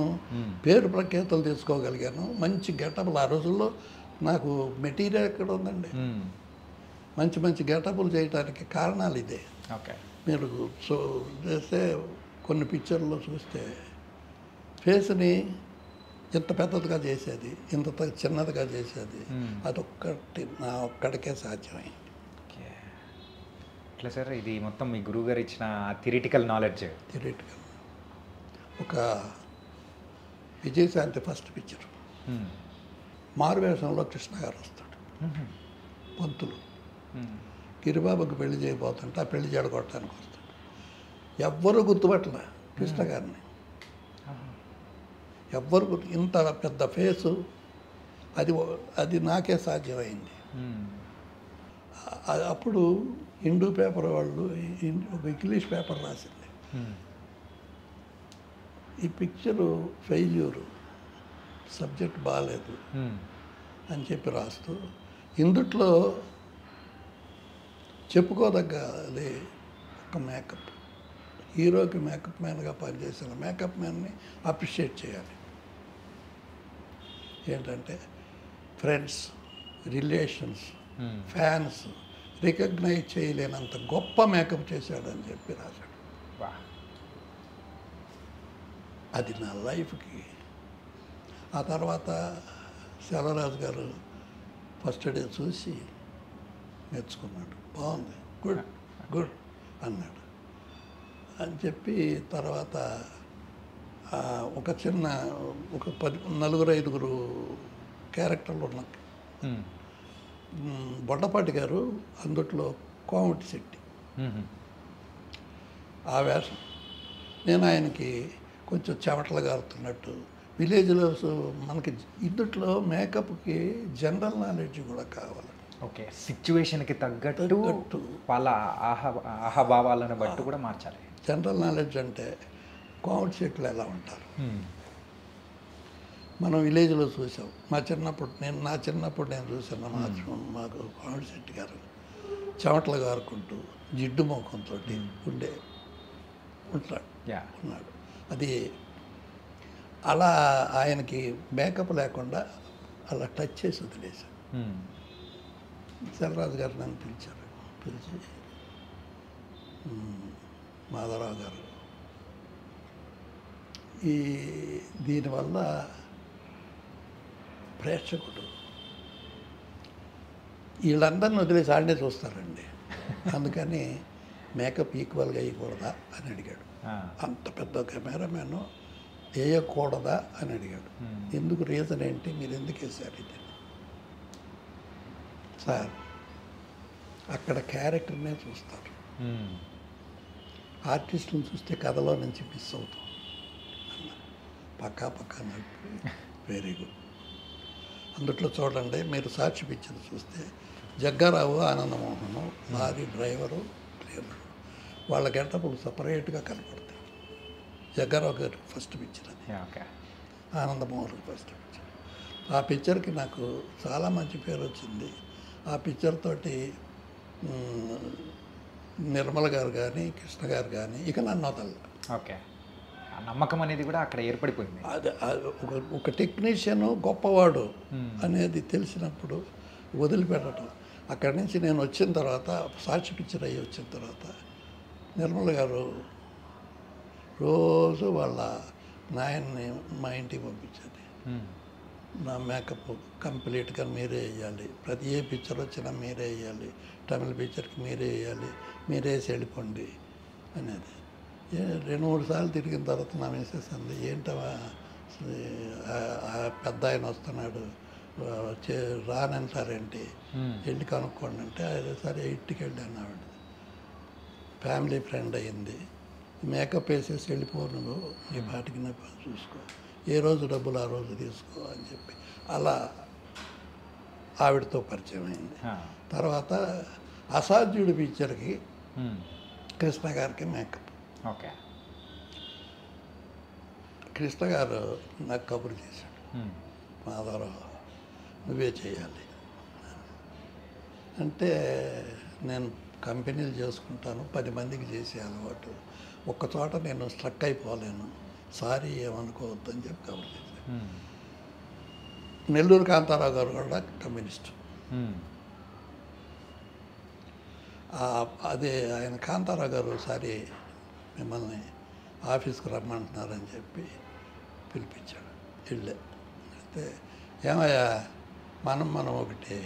పేరు ప్రఖ్యాతలు తీసుకోగలిగాను. మంచి గెటప్లు ఆ రోజుల్లో నాకు మెటీరియల్ ఎక్కడ ఉందండి. మంచి మంచి గెటప్లు చేయడానికి కారణాలు ఇదే. మీరు చేస్తే కొన్ని పిక్చర్లో చూస్తే ఫేస్ని ఇంత పెద్దదిగా చేసేది, ఇంత చిన్నదిగా చేసేది, అదొక్కటి నా ఒక్కడికే సాధ్యమైంది. ఎట్లా సార్ ఇది మొత్తం మీ గురువు గారు ఇచ్చిన థియరిటికల్ నాలెడ్జ్? థియరిటికల్. ఒక విజయశాంతి ఫస్ట్ పిక్చర్, మారువేషంలో కృష్ణ గారు వస్తాడు, పంతులు గిరిబాబుకి పెళ్లి చేయబోతుంటే ఆ పెళ్లి చెడగొట్టడానికి వస్తాడు. ఎవ్వరూ గుర్తుపట్టల కృష్ణ గారిని, ఎవ్వరు ఇంత పెద్ద ఫేసు, అది నాకే సాధ్యమైంది. అప్పుడు హిందూ పేపర్ వాళ్ళు ఒక ఇంగ్లీష్ పేపర్ రాసింది, ఈ పిక్చరు ఫెయిల్యూరు, సబ్జెక్ట్ బాగాలేదు అని చెప్పి రాస్తూ, ఇందుట్లో చెప్పుకోదగ్గది ఒక మేకప్, హీరోకి మేకప్ మ్యాన్గా పనిచేసిన మేకప్ మ్యాన్ని అప్రిషియేట్ చేయాలి. ఏంటంటే ఫ్రెండ్స్, రిలేషన్స్, ఫ్యాన్స్ రికగ్నైజ్ చేయలేనంత గొప్ప మేకప్ చేశాడని చెప్పి రాశాడు. అది నా లైఫ్కి. ఆ తర్వాత సెలరాజు గారు ఫస్ట్ డే చూసి మెచ్చుకున్నాడు, బాగుంది, గుడ్ గుడ్ అన్నాడు. అని చెప్పి తర్వాత ఒక చిన్న ఒక 4-5 క్యారెక్టర్లు ఉన్న బొడ్డపాటి గారు అందుట్లో కోమటి శెట్టి ఆ వేషం. నేను ఆయనకి కొంచెం చెమటలు గారుతున్నట్టు, విలేజ్లో మనకి ఇందుట్లో మేకప్కి జనరల్ నాలెడ్జ్ కూడా కావాలి. ఓకే, సిచ్యువేషన్కి తగ్గట్టు వాళ్ళ ఆహాభావాలను బట్టి కూడా మార్చాలి. జనరల్ నాలెడ్జ్ అంటే కోమటి చెట్లు ఎలా ఉంటారు మనం విలేజ్లో చూసాం. నా చిన్నప్పుడు నేను చూసాను. మాకు కోమటి శెట్టి గారు చెమటలు గారుకుంటూ జిడ్డు ముఖంతో ఉన్నాడు. అది అలా ఆయనకి మేకప్ లేకుండా అలా టచ్ చేసి వదిలేశాను. సెలరాజు గారు నన్ను పిలిచి మాధవరావు గారు దీనివల్ల ప్రేక్షకుడు వీళ్ళందరిని వదిలేసి ఆడనే చూస్తారండి, అందుకని మేకప్ ఈక్వల్గా వేయకూడదా అని అడిగాడు. అంత పెద్ద కెమెరామెన్ వేయకూడదా అని అడిగాడు. ఎందుకు, రీజన్ ఏంటి, మీరు ఎందుకు వేశారు ఇది? సార్, అక్కడ క్యారెక్టర్నే చూస్తారు, ఆర్టిస్టులను చూస్తే కథలో నుంచి మిస్ అవుతాం పక్కా నడిపి వెరీ గుడ్. అందుట్లో చూడండి, మీరు సాక్షి పిక్చర్ చూస్తే జగ్గారావు, ఆనందమోహను, లారీ డ్రైవరు, క్లీనరు, వాళ్ళ గెటపులు సపరేట్గా కనపడతాయి. జగ్గారావు గారు ఫస్ట్ పిక్చర్ అది, ఆనందమోహన్ ఫస్ట్ పిక్చర్. ఆ పిక్చర్కి నాకు చాలా మంచి పేరు వచ్చింది. ఆ పిక్చర్ తోటి నిర్మల గారు కానీ కృష్ణ గారు కానీ ఇక నన్ను వదల. ఓకే, ఆ నమ్మకం అనేది కూడా అక్కడ ఏర్పడిపోయింది. అది ఒక టెక్నీషియను గొప్పవాడు అనేది తెలిసినప్పుడు వదిలిపెట్టడం. అక్కడి నుంచి నేను వచ్చిన తర్వాత, సాక్షి పిక్చర్ అయ్యి వచ్చిన తర్వాత, నిర్మల గారు రోజు వాళ్ళ నాయన్ని మా ఇంటికి పంపించేది. నా మేకప్ కంప్లీట్గా మీరే వేయాలి, ప్రతి ఏ పిక్చర్ వచ్చినా మీరే వేయాలి, తమిళ పిక్చర్కి మీరే వేయాలి, మీరే వేసి వెళ్ళిపోండి అనేది. 2-3 సార్లు తిరిగిన తర్వాత నా మిస్సెస్ అంది, ఏంటవా పెద్ద ఆయన వస్తున్నాడు రానంటారేంటి, వెళ్ళి కనుక్కోండి అంటే అదే సరే ఇంటికి వెళ్ళాను. ఆవిడ ఫ్యామిలీ ఫ్రెండ్ అయ్యింది. మేకప్ వేసేసి వెళ్ళిపో, నువ్వు నీ పాటికి నా పని చూసుకో, ఏ రోజు డబ్బులు ఆ రోజు తీసుకో అని చెప్పి అలా ఆవిడతో పరిచయం అయింది. తర్వాత అసాధ్యుడు పిక్చర్కి కృష్ణ గారికి మేకప్. ఓకే. కృష్ణ గారు నాకు కబురు చేశాడు, మాధవరావు నువ్వే చేయాలి అంటే, నేను కంపెనీలు చేసుకుంటాను, 10 మందికి చేసే అలవాటు, ఒక్క చోట నేను స్ట్రక్ అయిపోలేను, సారీ ఏమనుకోవద్దు అని చెప్పి కబురు చేశాను. నెల్లూరు కాంతారావు గారు కూడా కమ్యూనిస్ట్. అదే ఆయన కాంతారావు గారు ఒకసారి మిమ్మల్ని ఆఫీస్కి రమ్మంటున్నారని చెప్పి పిలిపించాడు. వెళ్ళే అయితే, ఏమయ్యా మనం ఒకటి,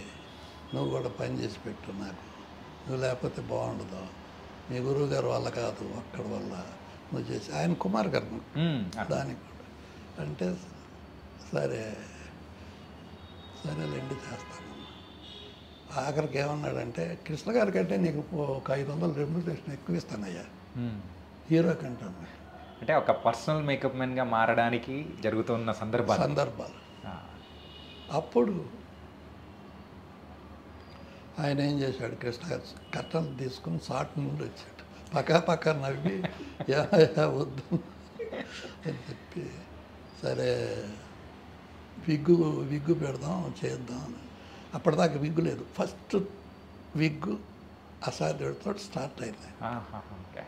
నువ్వు కూడా పని చేసి పెట్టు నాకు, నువ్వు లేకపోతే బాగుండదు, మీ గురువు గారు వల్ల కాదు, ఒక్కడి వల్ల నువ్వు చేసి, ఆయన కుమార్ గారు దానికి కూడా అంటే, సరేలేండి చేస్తాను. ఆఖరికి ఏమన్నాడంటే, కృష్ణ గారి కంటే నీకు ఒక 500 రెమ్యునరేషన్ ఎక్కువ ఇస్తానయ్యా హీరో కంటే. అంటే ఒక పర్సనల్ మేకప్ మ్యాన్గా మారడానికి జరుగుతున్న సందర్భాలు. అప్పుడు ఆయన ఏం చేశాడు, కృష్ణ గారు కట్టలు తీసుకుని సాట్ నుండి వచ్చాడు, పక్క నవ్వి వద్దు అని చెప్పి, సరే విగ్గు పెడదాం చేద్దాం అని. అప్పటిదాకా విగ్గు లేదు, ఫస్ట్ విగ్గు అసాధ్యుడితో స్టార్ట్ అయింది. Okay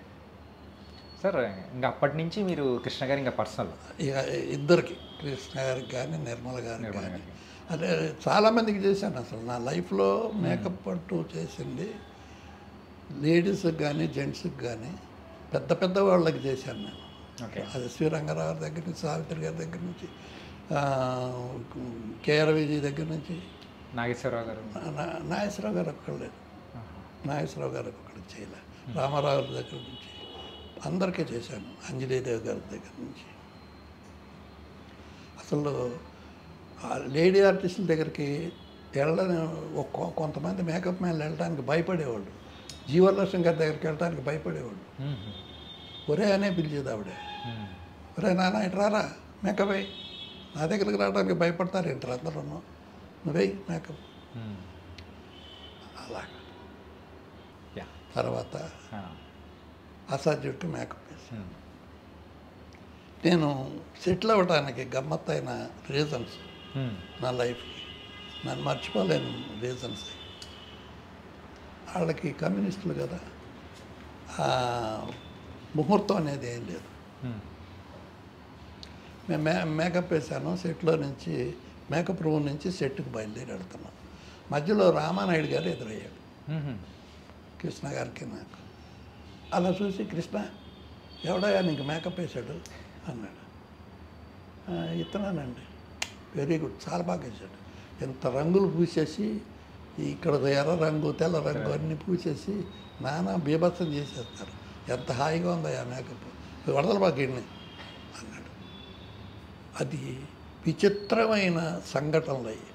sir. ఇంకా అప్పటి నుంచి మీరు కృష్ణ గారు ఇంకా పర్సనల్ ఇక ఇద్దరికి, కృష్ణ గారికి కానీ నిర్మల గారికి కానీ, అదే చాలామందికి చేశాను. అసలు నా లైఫ్లో మేకప్ అంటూ చేసింది లేడీస్కి కానీ జెంట్స్కి కానీ పెద్ద వాళ్ళకి చేశాను నేను. అది శ్రీరంగారావు గారి దగ్గర నుంచి, సావిత్రి గారి దగ్గర నుంచి, కేఆర్ విజయ్ దగ్గర నుంచి, నాగేశ్వరరావు గారు ఒక్కడు లేదు, నాగేశ్వరరావు గారు ఒక్కడు చేయలే, రామారావు గారి దగ్గర నుంచి అందరికీ చేశాను, అంజలీదేవి గారి దగ్గర నుంచి. అసలు లేడీ ఆర్టిస్టుల దగ్గరికి కొంతమంది మేకప్ మ్యాన్లు వెళ్ళడానికి భయపడేవాళ్ళు, జీవలక్ష్మి గారి దగ్గరికి వెళ్ళడానికి భయపడేవాళ్ళు. ఒరే అనే పిలిచేది ఆవిడ, ఒరే నాన్న ఇటు రారా మేకప్ అయ్యి, నా దగ్గరికి రావడానికి భయపడతారు ఏంటారు అందరూ, నువ్వే మేకప్. అలాగా తర్వాత అసాధ్యుడికి మేకప్ వేసాను. నేను సెటిల్ అవ్వడానికి గమ్మత్తైన రీజన్స్ నా లైఫ్కి, నన్ను మర్చిపోలేను రీజన్స్. వాళ్ళకి కమ్యూనిస్టులు కదా, ముహూర్తం అనేది ఏం లేదు. మేము మేకప్ వేసాను, సెట్లో నుంచి మేకప్ రూమ్ నుంచి సెట్కి బయలుదేరి వెళ్తున్నాం. మధ్యలో రామానాయుడు గారు ఎదురయ్యాడు కృష్ణ గారికి నాకు. అలా చూసి, కృష్ణ ఎవడయ్యా నీకు మేకప్ వేశాడు అన్నాడు. ఇస్తున్నానండి. వెరీ గుడ్, చాలా బాగా వేశాడు. ఎంత రంగులు పూసేసి, ఇక్కడ ఎర్ర రంగు తెల్ల రంగు అన్నీ పూసేసి నానా బీభత్సం చేసేస్తారు, ఎంత హాయిగా ఉందయ్యా మేకప్, వడదలు బాగా అన్నాడు. అది విచిత్రమైన సంఘటనలు అయ్యి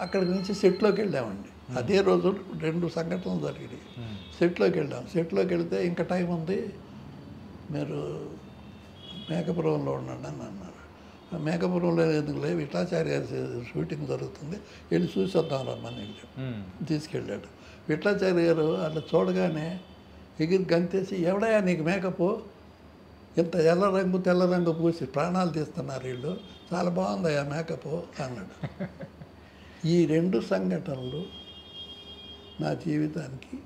అక్కడి నుంచి సెట్లోకి వెళ్ళామండి. అదే రోజు 2 సంఘటనలు జరిగినాయి. సెట్లోకి వెళ్ళాం. సెట్లోకి వెళ్తే ఇంకా టైం ఉంది, మీరు మేకప్ రూమ్లో ఉండండి అని అన్నారు. మేకప్ రూమ్లో ఎందుకు లేవు, విఠలాచార్య షూటింగ్ జరుగుతుంది, వెళ్ళి చూసి వద్దాం రమ్మని తీసుకెళ్ళాడు. విఠలాచార్య గారు అట్లా చూడగానే ఎగిరి గంతేసి, ఎవడయా నీకు మేకప్, ఇంత ఎర్ర రంగు తెల్ల రంగు పూసి ప్రాణాలు తీస్తున్నారు వీళ్ళు, చాలా బాగుందయ్యా మేకప్ అన్నాడు. ఈ 2 సంఘటనలు నా జీవితానికి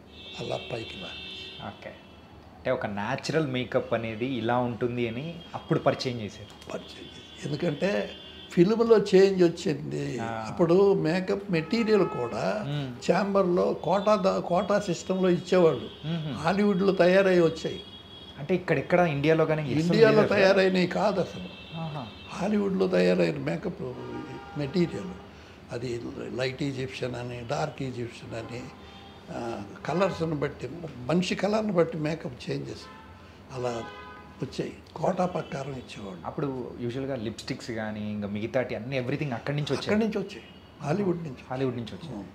అలా పైకి రా. ఓకే. అంటే ఒక న్యాచురల్ మేకప్ అనేది ఇలా ఉంటుంది అని అప్పుడు పరిచయం చేశారు. ఎందుకంటే ఫిల్మ్లో చేంజ్ వచ్చింది. అప్పుడు మేకప్ మెటీరియల్ కూడా ఛాంబర్లో కోటా సిస్టంలో ఇచ్చేవాళ్ళు. హాలీవుడ్లో తయారై వచ్చాయి. అంటే ఇక్కడెక్కడ ఇండియాలో కానీ ఇండియాలో తయారైనవి కాదు అసలు, హాలీవుడ్లో తయారైన మేకప్ మెటీరియల్. అది లైట్ ఈజిప్షియన్ అని, డార్క్ ఈజిప్షియన్ అని, కలర్స్ని బట్టి, మనిషి కలర్ని బట్టి మేకప్ చేంజెస్ అలా వచ్చాయి. కోటా ప్రకారం ఇచ్చేవాళ్ళు. అప్పుడు యూజువల్గా లిప్స్టిక్స్ కానీ ఇంకా మిగతాటి అన్ని ఎవ్రీథింగ్ అక్కడి నుంచి వచ్చాయి. హాలీవుడ్ నుంచి. హాలీవుడ్ నుంచి వచ్చింది.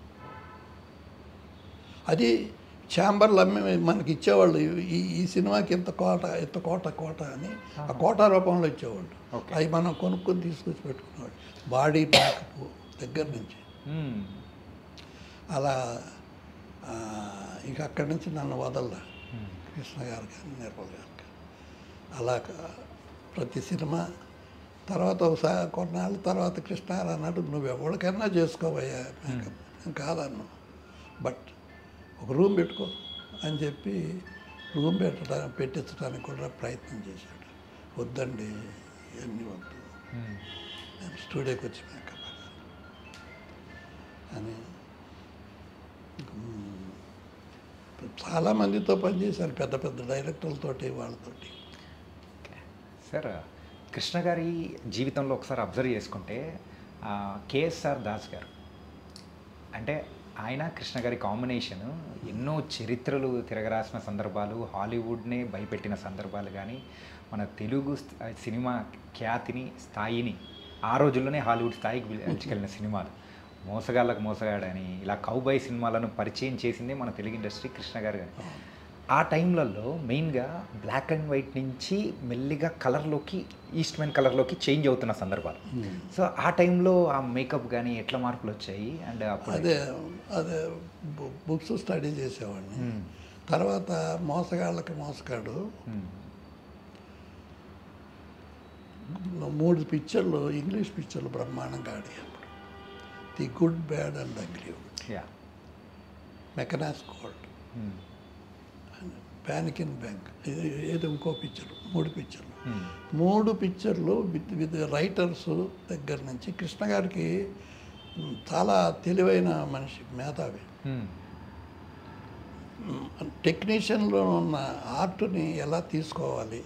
అది ఛాంబర్లు అమ్మి మనకి ఇచ్చేవాళ్ళు. ఈ సినిమాకి ఇంత కోట అని ఆ కోట రూపంలో ఇచ్చేవాళ్ళు. అవి మనం కొనుక్కొని తీసుకొచ్చి పెట్టుకునేవాళ్ళు. బాడీ మేకప్ దగ్గర నుంచి అలా. ఇక అక్కడి నుంచి నన్ను వదలరా కృష్ణ గారు కానీ నిర్మల్ గారు కానీ. అలా ప్రతి సినిమా తర్వాత ఒకసారి కొన్నాళ్ళ తర్వాత కృష్ణ గారు అన్నాడు, నువ్వు ఎవరికైనా చేసుకోవయ్యా మేకప్, నేను కాదన్ను, బట్ ఒక రూమ్ పెట్టుకో అని చెప్పి రూమ్ పెట్టించడానికి కూడా ప్రయత్నం చేశాడు. వద్దండి ఇవన్నీ వద్దు, నేను స్టూడియోకి వచ్చి మేకప్ అని. చాలామందితో పనిచేశాను, పెద్ద పెద్ద డైరెక్టర్లతోటి వాళ్ళతోటి. సార్, కృష్ణ గారి జీవితంలో ఒకసారి అబ్జర్వ్ చేసుకుంటే కేఎస్ఆర్ దాస్ గారు అంటే ఆయన కృష్ణ గారి కాంబినేషన్ ఎన్నో చరిత్రలు తిరగరాసిన సందర్భాలు, హాలీవుడ్నే భయపెట్టిన సందర్భాలు కానీ, మన తెలుగు సినిమా ఖ్యాతిని స్థాయిని ఆ రోజుల్లోనే హాలీవుడ్ స్థాయికి వెళ్ళిన సినిమాలు మోసగాళ్ళకు మోసగాడని ఇలా కౌబాయ్ సినిమాలను పరిచయం చేసిందే మన తెలుగు ఇండస్ట్రీ కృష్ణ గారు కానీ. ఆ టైంలలో మెయిన్గా బ్లాక్ అండ్ వైట్ నుంచి మెల్లిగా కలర్లోకి ఈస్ట్మెన్ కలర్లోకి చేంజ్ అవుతున్న సందర్భాలు. సో ఆ టైంలో ఆ మేకప్ కానీ ఎట్లా మార్పులు వచ్చాయి? అండ్ అదే బుక్స్ స్టడీ చేసేవాడిని. తర్వాత మోసగాళ్ళకి మోసగాడు 3 పిక్చర్లు, ఇంగ్లీష్ పిక్చర్లు బ్రహ్మాండంగా ఆడాయి అప్పుడు. The good, bad and ugly, Mackenna's cold, panic in bank, ఏదో ఇంకో పిక్చర్. 3 పిక్చర్లు విత్ రైటర్స్ దగ్గర నుంచి. కృష్ణ గారికి చాలా తెలివైన మనిషి, మేధావి. టెక్నీషియన్లో ఉన్న ఆర్ట్ని ఎలా తీసుకోవాలి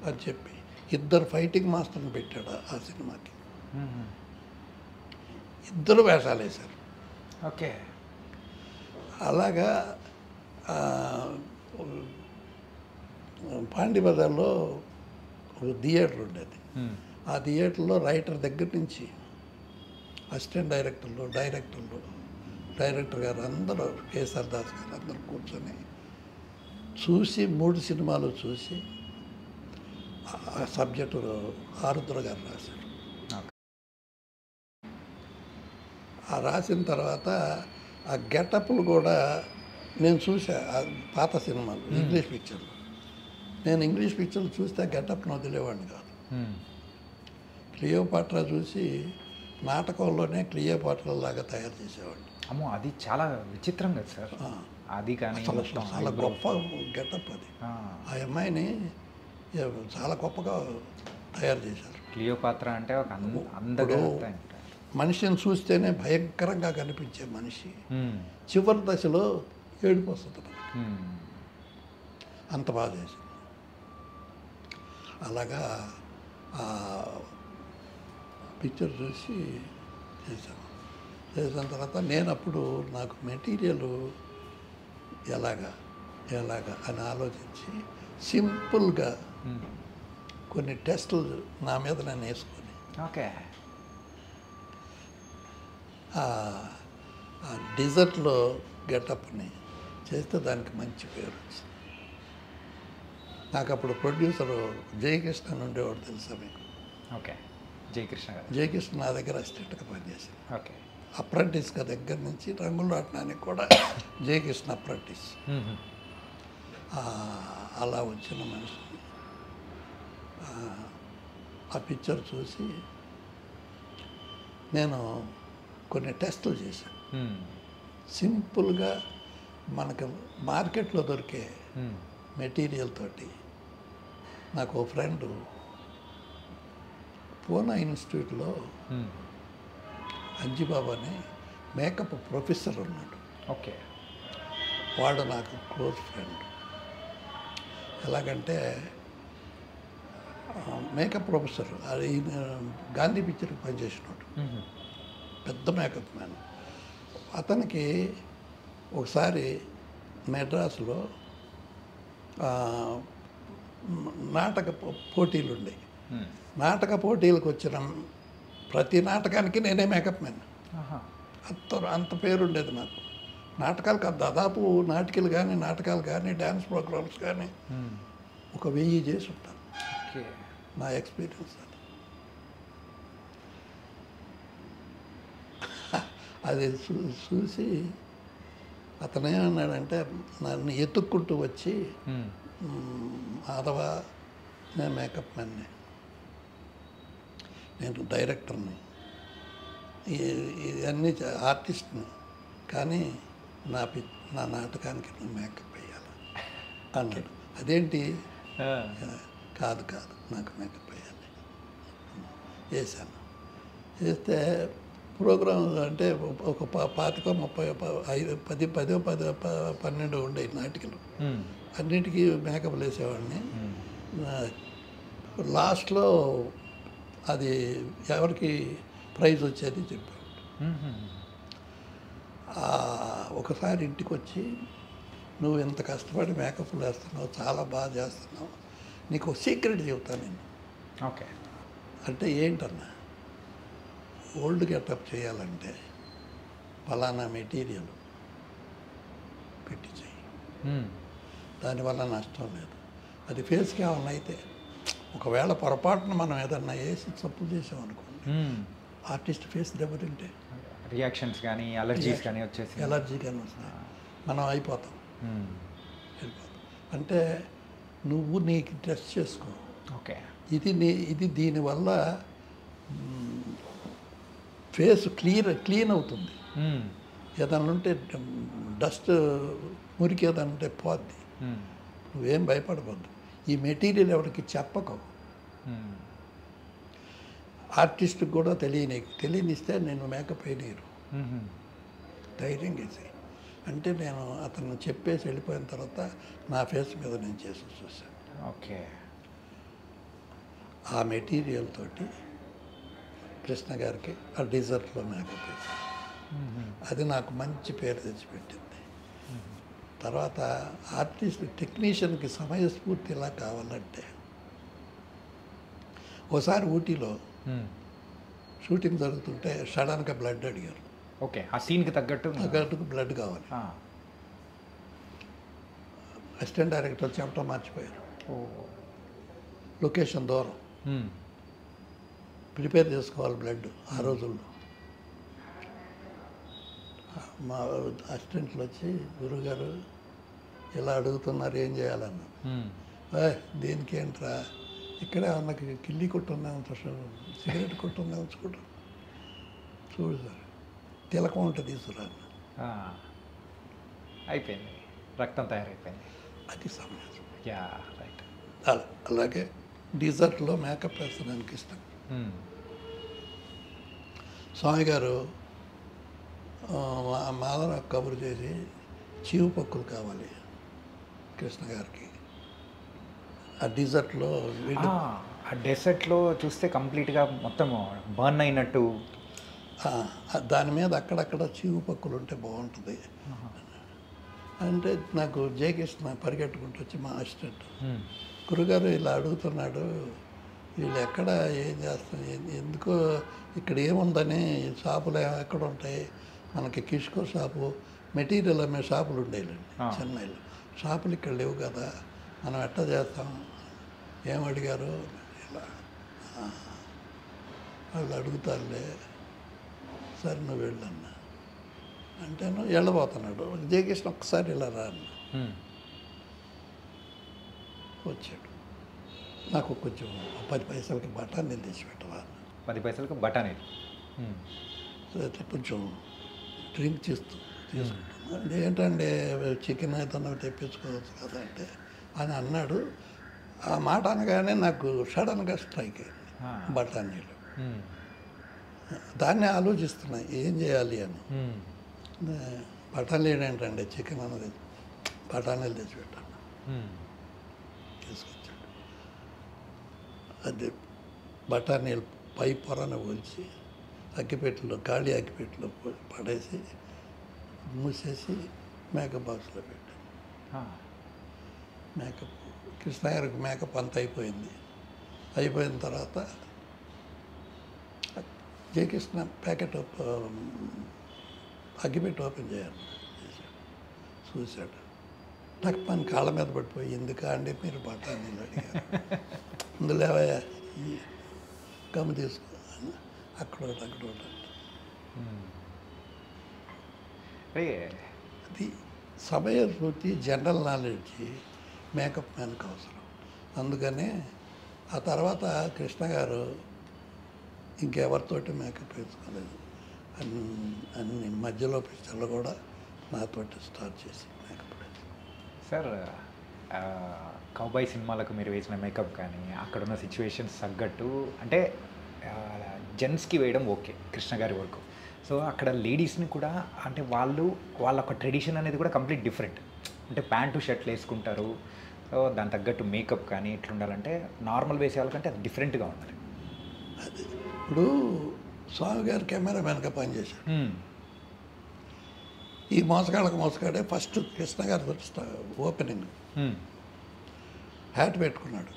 అని చెప్పి 2 ఫైటింగ్ మాస్టర్ని పెట్టాడు ఆ సినిమాకి. 2 వేషాలు వేశారు. ఓకే. అలాగా పాండి బజార్లో ఒక థియేటర్ ఉండేది. ఆ థియేటర్లో రైటర్ దగ్గర నుంచి అసిస్టెంట్ డైరెక్టర్లు, డైరెక్టర్ గారు అందరూ, కేఎస్ఆర్ దాస్ గారు అందరూ కూర్చొని చూసి 3 సినిమాలు చూసి ఆ సబ్జెక్టు ఆరుద్ర గారు రాశారు. ఆ రాసిన తర్వాత ఆ గెటప్లు కూడా నేను చూసా. పాత సినిమాలు, ఇంగ్లీష్ పిక్చర్లు. నేను ఇంగ్లీష్ పిక్చర్లు చూస్తే ఆ గెటప్ను వదిలేవాడిని కాదు. క్లియోపాట్రా చూసి నాటకంలోనే క్లియోపాట్రా లాగా తయారు చేసేవాడిని. అమ్మో, అది చాలా విచిత్రం కదా సార్. అది కానీ చాలా గొప్ప గెటప్ అది. ఆ అమ్మాయిని చాలా గొప్పగా తయారు చేశారు. క్లియోపాత్రా అంటే ఒక అందగా మనిషిని చూస్తేనే భయంకరంగా కనిపించే మనిషి చివరి దశలో ఏడుపు వస్తుంది మనకి. అంత బాగా చేసింది. అలాగా ఆ పిక్చర్ చూసి చేసిన తర్వాత నేను అప్పుడు నాకు మెటీరియల్ ఎలాగా అని ఆలోచించి సింపుల్గా కొన్ని టెస్టులు నా మీద నేను వేసుకొని ఓకే ఆ డిజర్ట్లో గెటప్ని చేస్తే దానికి మంచి పేరు వచ్చింది. నాకు అప్పుడు ప్రొడ్యూసరు జయకృష్ణ అని ఉండేవాడు, తెలుసా మీకు? ఓకే. జయకృష్ణ గారు. జయకృష్ణ నా దగ్గర అసిస్టెంట్గా పనిచేసింది. ఓకే. అప్రెంటిస్గా దగ్గర నుంచి రంగులు ఆడటానికి కూడా జయకృష్ణ అప్రెంటిస్. అలా వచ్చిన మనిషి ఆ పిక్చర్ చూసి నేను కొన్ని టెస్టులు చేశాను. సింపుల్గా మనకు మార్కెట్లో దొరికే మెటీరియల్ తోటి. నాకు ఓ ఫ్రెండు పూనా ఇన్స్టిట్యూట్లో అంజిబాబు అని మేకప్ ప్రొఫెసర్ ఉన్నాడు. ఓకే. వాడు నాకు క్లోజ్ ఫ్రెండ్. ఎలాగంటే మేకప్ ప్రొఫెసర్, అది గాంధీ పిక్చర్కి పనిచేసినాడు, పెద్ద మేకప్ మ్యాన్. అతనికి ఒకసారి మెడ్రాసులో నాటక పోటీలు ఉండేవి. నాటక పోటీలకు వచ్చిన ప్రతి నాటకానికి నేనే మేకప్ మ్యాన్. అంత పేరు ఉండేది నాకు. నాటకాలు దాదాపు నాటకాలు కానీ డ్యాన్స్ ప్రోగ్రామ్స్ కానీ ఒక 1000 చేసి ఉంటాను. ఓకే. నా ఎక్స్పీరియన్స్ అది. అది చూసి అతను ఏమన్నాడంటే నన్ను ఎత్తుక్కుంటూ వచ్చి, మాధవ నేను మేకప్ మ్యాన్ని, నేను డైరెక్టర్ని, ఇవన్నీ ఆర్టిస్ట్ని, కానీ నా నాటకానికి నువ్వు మేకప్ వేయాలి అన్నాడు. అదేంటి? కాదు నాకు మేకప్ వేయాలి. వేసాను. వేస్తే ప్రోగ్రామ్ అంటే ఒక 25, 30, 10, 12 ఉండేవి నాటికలు. అన్నిటికీ మేకప్లు వేసేవాడిని. లాస్ట్లో అది ఎవరికి ప్రైజ్ వచ్చేది చెప్పాడు. ఒకసారి ఇంటికి వచ్చి, నువ్వు ఇంత కష్టపడి మేకప్లు వేస్తున్నావు, చాలా బాగా చేస్తున్నావు, నీకు ఒక సీక్రెట్ చెబుతాను నేను. ఓకే. అంటే ఏంటన్నా? ఓల్డ్ గెటప్ చేయాలంటే ఫలానా మెటీరియల్ పెట్టి చేయి, దానివల్ల నష్టం లేదు. అది ఫేస్కి ఏమన్నా అయితే, ఒకవేళ పొరపాటున మనం ఏదన్నా వేసి తప్పు చేసామనుకోండి, ఆర్టిస్ట్ ఫేస్ దెబ్బతింటే రియాక్షన్స్ కానీ అలర్జీస్ కానీ ఎలర్జీ కానీ వస్తాయి, మనం అయిపోతాం. అంటే నువ్వు నీకు టెస్ట్ చేసుకో. ఓకే. ఇది దీనివల్ల ఫేస్ క్లీన్ అవుతుంది. ఏదన్నా ఉంటే డస్ట్, మురికి ఏదన్నా ఉంటే పోద్ది. నువ్వేం భయపడవద్దు. ఈ మెటీరియల్ ఎవరికి చెప్పకు. ఆర్టిస్ట్కి కూడా తెలియనిస్తే నేను మేకప్ వేయలేరు, ధైర్యంగా వేసి అంటే నేను అతను చెప్పేసి వెళ్ళిపోయిన తర్వాత నా ఫేస్ మీద నేను చేసి చూశాను. ఓకే. ఆ మెటీరియల్ తోటి కృష్ణ గారికి ఆ డిజర్ట్లో మేకప్ వేశాను. అది నాకు మంచి పేరు తెచ్చిపెట్టింది. తర్వాత ఆర్టిస్ట్ టెక్నీషియన్కి సమయస్ఫూర్తి ఇలా కావాలంటే, ఓసారి ఊటీలో షూటింగ్ జరుగుతుంటే సడన్గా బ్లడ్ అడిగారు. ఓకే. ఆ సీన్కి తగ్గట్టుకు బ్లడ్ కావాలి. అసిస్టెంట్ డైరెక్టర్ చెప్పడం మర్చిపోయారు. లొకేషన్ దూరం, ప్రిపేర్ చేసుకోవాలి బ్లడ్ ఆ రోజుల్లో. మా అసిస్టెంట్లు వచ్చి, గురువుగారు ఇలా అడుగుతున్నారు, ఏం చేయాలన్నారు. దేనికి ఏంట్రా, ఇక్కడే అన్నకి కిల్లి కొట్టుందా, సిగరెట్ కొట్టుందా చూడు సార్, తిలకం ఉంటే తీసుకురాను. అయిపోయింది, రక్తం తయారైపోయింది. అది సమయం. రైట్. అలాగే డిజర్ట్లో మేకప్ వేస్తానికి ఇష్టం. స్వామి గారు మాధవ కబురు చేసి, చీవు పక్కులు కావాలి కృష్ణ గారికి. ఆ డిజర్ట్లో ఆ డెసర్ట్లో చూస్తే కంప్లీట్గా మొత్తం బర్న్ అయినట్టు, దాని మీద అక్కడక్కడ చీవు పక్కులు ఉంటే బాగుంటుంది అంటే, నాకు జయకృష్ణ పరిగెట్టుకుంటూ వచ్చి, మా అసిస్టెంట్, గురుగారు ఇలా అడుగుతున్నాడు, వీళ్ళు ఎక్కడ ఏం చేస్తాం, ఎందుకో ఇక్కడ ఏముందని, షాపులు ఎక్కడ ఉంటాయి, మనకి కిష్కో షాపు, మెటీరియల్ అమ్మే షాపులు ఉండేయండి చెన్నైలో, షాపులు ఇక్కడ లేవు కదా, మనం ఎట్లా చేస్తాం, ఏం అడిగారు, ఇలా వాళ్ళు అడుగుతారులే, సరే నువ్వు వెళ్ళన్నా అంటే వెళ్ళబోతున్నాడు. జయకృష్ణ ఒక్కసారి ఇలా రా అన్న. వచ్చాడు. నాకు కొంచెం 10 పైసలకి బఠానీలు తెచ్చిపెట్టవా. 10 పైసలకి బఠానీలు. కొంచెం డ్రింక్ తీసుకుంటున్నాను. ఏంటంటే చికెన్ అయితే తెప్పించుకోవచ్చు కదా అంటే అని అన్నాడు. ఆ మాట అనగానే నాకు సడన్గా స్ట్రైక్ అయింది బఠానీలు. దాన్ని ఆలోచిస్తున్నా ఏం చేయాలి అని. బఠానీలు ఏంటంటే చికెన్ అన్నది, బఠానీలు తెచ్చిపెట్టాను. తీసుకొచ్చాడు. అది బఠానీలు పై పొరను పోల్చి అగ్గిపెట్టెలో, ఖాళీ అగ్గిపెట్టెలో పడేసి మూసేసి మేకప్ బాక్స్లో పెట్టాను. మేకప్ కృష్ణ గారికి మేకప్ అంతా అయిపోయింది. అయిపోయిన తర్వాత జయకృష్ణ ప్యాకెట్ అగ్గిపెట్టి ఓపెన్ చేశాడు, చూశాడు. నాకు పని కాళ్ళ మీద పడిపోయి, ఎందుకా అండి మీరు బట్టలు నీళ్ళు అడిగారు, ఇందులేవయ్యా ఈ గమ్ము తీసుకో, అక్కడ అది సమయ స్ఫూర్తి, జనరల్ నాలెడ్జ్ మేకప్ మ్యాన్కి అవసరం. అందుకనే ఆ తర్వాత కృష్ణ గారు ఇంకెవరితోటి మేకప్ వేసుకోలేదు. అన్ని మధ్యలో పిక్చర్లు కూడా నాతోటి స్టార్ట్ చేసి మేకప్ వేసి. సార్ కౌబాయ్ సినిమాలకు మీరు వేసిన మేకప్ కానీ అక్కడున్న సిచ్యువేషన్స్ తగ్గట్టు అంటే జెంట్స్కి వేయడం ఓకే కృష్ణ గారి వరకు. సో అక్కడ లేడీస్ని కూడా అంటే వాళ్ళ ఒక ట్రెడిషన్ అనేది కూడా కంప్లీట్ డిఫరెంట్. అంటే ప్యాంటు షర్ట్లు వేసుకుంటారు. సో దాని తగ్గట్టు మేకప్ కానీ ఇట్లా ఉండాలంటే నార్మల్ వేసే వాళ్ళకంటే అది డిఫరెంట్గా ఉండాలి. అది ఇప్పుడు స్వామి గారు కెమెరా మ్యాన్గా పనిచేశాడు. ఈ మోసగాడే ఫస్ట్ కృష్ణ గారు ఓపెనింగ్ హ్యాట్ పెట్టుకున్నాడు,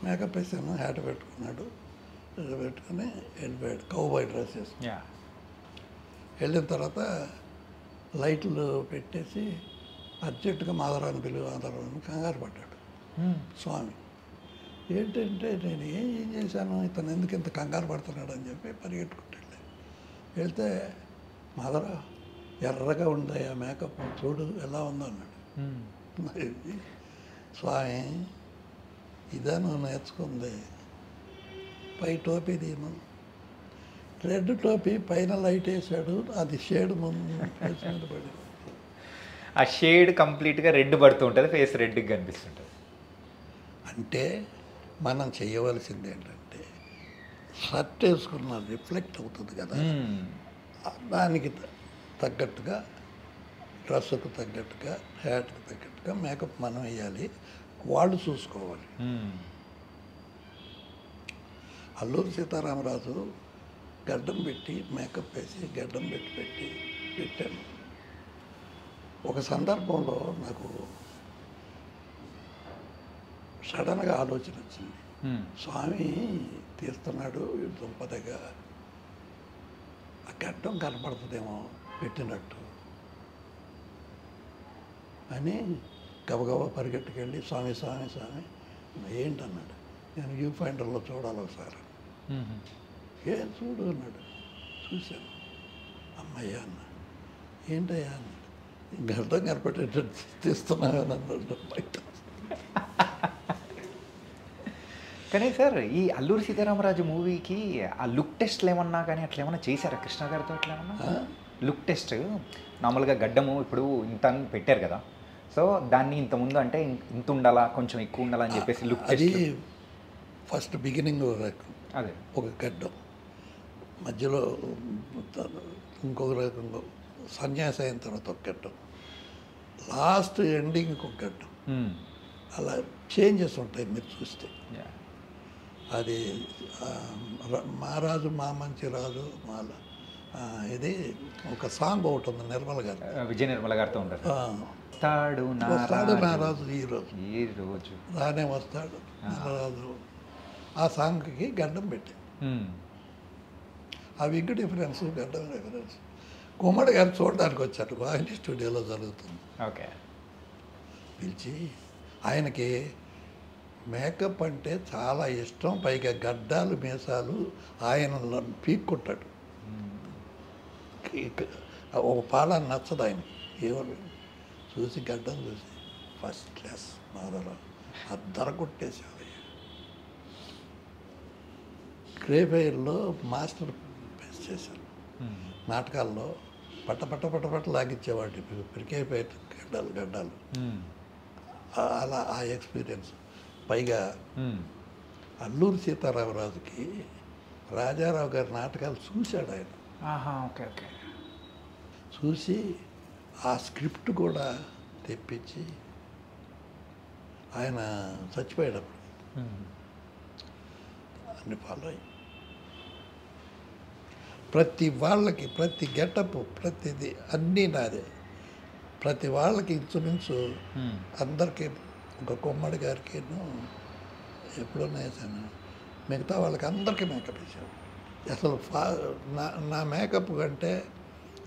మేకప్ వేసాను, హ్యాట్ పెట్టుకున్నాడు, పెట్టుకుని వెళ్ళిపోయాడు. కౌబాయ్ డ్రెస్ వేసుకుని వెళ్ళిన తర్వాత లైట్లు పెట్టేసి అర్జెంటుగా మాధవరావుని పిలువ, మాధవరావుని కంగారు పడ్డాడు స్వామి. ఏంటంటే నేను ఏం చేశాను, ఇతను ఎందుకు ఇంత కంగారు పడుతున్నాడు అని చెప్పి పరిగెట్టుకుంటూ వెళ్తే మాధవరావు ఎర్రగా ఉంది ఆ మేకప్ చూడు ఎలా ఉందో అన్నాడు. స్వామి ఇదే నువ్వు నేర్చుకుంది, పై టోపీ తీను, రెడ్ టోపీ పైన లైట్ వేసాడు, అది షేడ్ ముందు ఫేస్ మీద పడింది. ఆ షేడ్ కంప్లీట్గా రెడ్ పడుతూ ఉంటుంది, ఫేస్ రెడ్గా కనిపిస్తుంటుంది. అంటే మనం చేయవలసింది ఏంటంటే షర్ట్ వేసుకున్న రిఫ్లెక్ట్ అవుతుంది కదా, దానికి తగ్గట్టుగా డ్రెస్సుకు తగ్గట్టుగా హ్యాట్కి తగ్గట్టుగా మేకప్ మనం వేయాలి, వాళ్ళు చూసుకోవాలి. అల్లూరి సీతారామరాజు గడ్డం పెట్టి మేకప్ వేసి గడ్డం పెట్టాను. ఒక సందర్భంలో నాకు సడన్గా ఆలోచన వచ్చింది, స్వామి తీస్తున్నాడు దుంపదగా, ఆ గడ్డం కనపడుతుందేమో పెట్టినట్టు అని గబగబా పరిగెట్టుకెళ్ళి స్వామి ఏంటన్నాడు. నేను వ్యూ ఫైండర్లో చూడాలి ఒకసారి. ఏం చూడు అన్నాడు. చూశాను. అమ్మయ్యా అన్న. ఏంటయ్యా అన్నాడు. గడ్డం కనపడేటట్టు తీస్తున్నాను అన్నాడు బయట. కానీ సార్ ఈ అల్లూరి సీతారామరాజు మూవీకి ఆ లుక్ టెస్ట్లు ఏమన్నా కానీ అట్లా ఏమన్నా చేశారా కృష్ణ గారితో? అట్లా ఏమన్నా లుక్ టెస్ట్ నార్మల్గా గడ్డము ఇప్పుడు ఇంత అని పెట్టారు కదా, సో దాన్ని ఇంతకుముందు అంటే ఇంత ఉండాలా కొంచెం ఎక్కువ ఉండాలా అని చెప్పేసి లుక్ అది ఫస్ట్ బిగినింగ్ అదే ఒక గడ్డం, మధ్యలో ఇంకొక రకంగా సన్యాసి అయిన తర్వాత ఒక గడ్డం, లాస్ట్ ఎండింగ్ ఒక గడ్డం, అలా చేంజెస్ ఉంటాయి మీరు చూస్తే. అది రాజు మా మంచి రాజు మాల ఇది ఒక సాంగ్ ఒకటి ఉంది నిర్మల గారు, విజయ నిర్మల గారితో ఉంటారు. వస్తాడు నా రాజు ఈ రోజు రానే వస్తాడు రాజు, ఆ సాంగ్కి గడ్డం పెట్టి ఆ విగ్ డిఫరెన్స్ గడ్డం డిఫరెన్స్. గుమ్మడి గారు చూడడానికి వచ్చారు, వాహిని స్టూడియోలో జరుగుతుంది. ఓకే, పిలిచి ఆయనకి మేకప్ అంటే చాలా ఇష్టం, పైగా గడ్డాలు మీసాలు ఆయన పీక్కుంటాడు. ఒక పాలని నచ్చదు ఆయన. ఎవరు చూసి గడ్డం చూసి ఫస్ట్ క్లాస్ మాధవరావు అద్దర కొట్టేసాడు. క్రేఫైర్లో మాస్టర్ పేస్ చేశాను. నాటకాల్లో పట్ట లాగించేవాడి పిరికేపేట గడ్డాలు అలా ఆ ఎక్స్పీరియన్స్. పైగా అల్లూరి సీతారామరాజుకి రాజారావు గారి నాటకాలు చూశాడు ఆయన. ఓకే ఓకే, చూసి ఆ స్క్రిప్ట్ కూడా తెప్పించి ఆయన చచ్చిపోయేటప్పుడు అన్ని ఫాలో అయ్యి ప్రతి వాళ్ళకి ప్రతి గెటప్ ప్రతిది అన్నీ నాదే. ప్రతి వాళ్ళకి ఇంచుమించు అందరికీ ఒక కొమ్మడి గారికి ఎప్పుడో వేసాను మిగతా వాళ్ళకి అందరికీ మేకప్ వేసాను. అసలు నా మేకప్ కంటే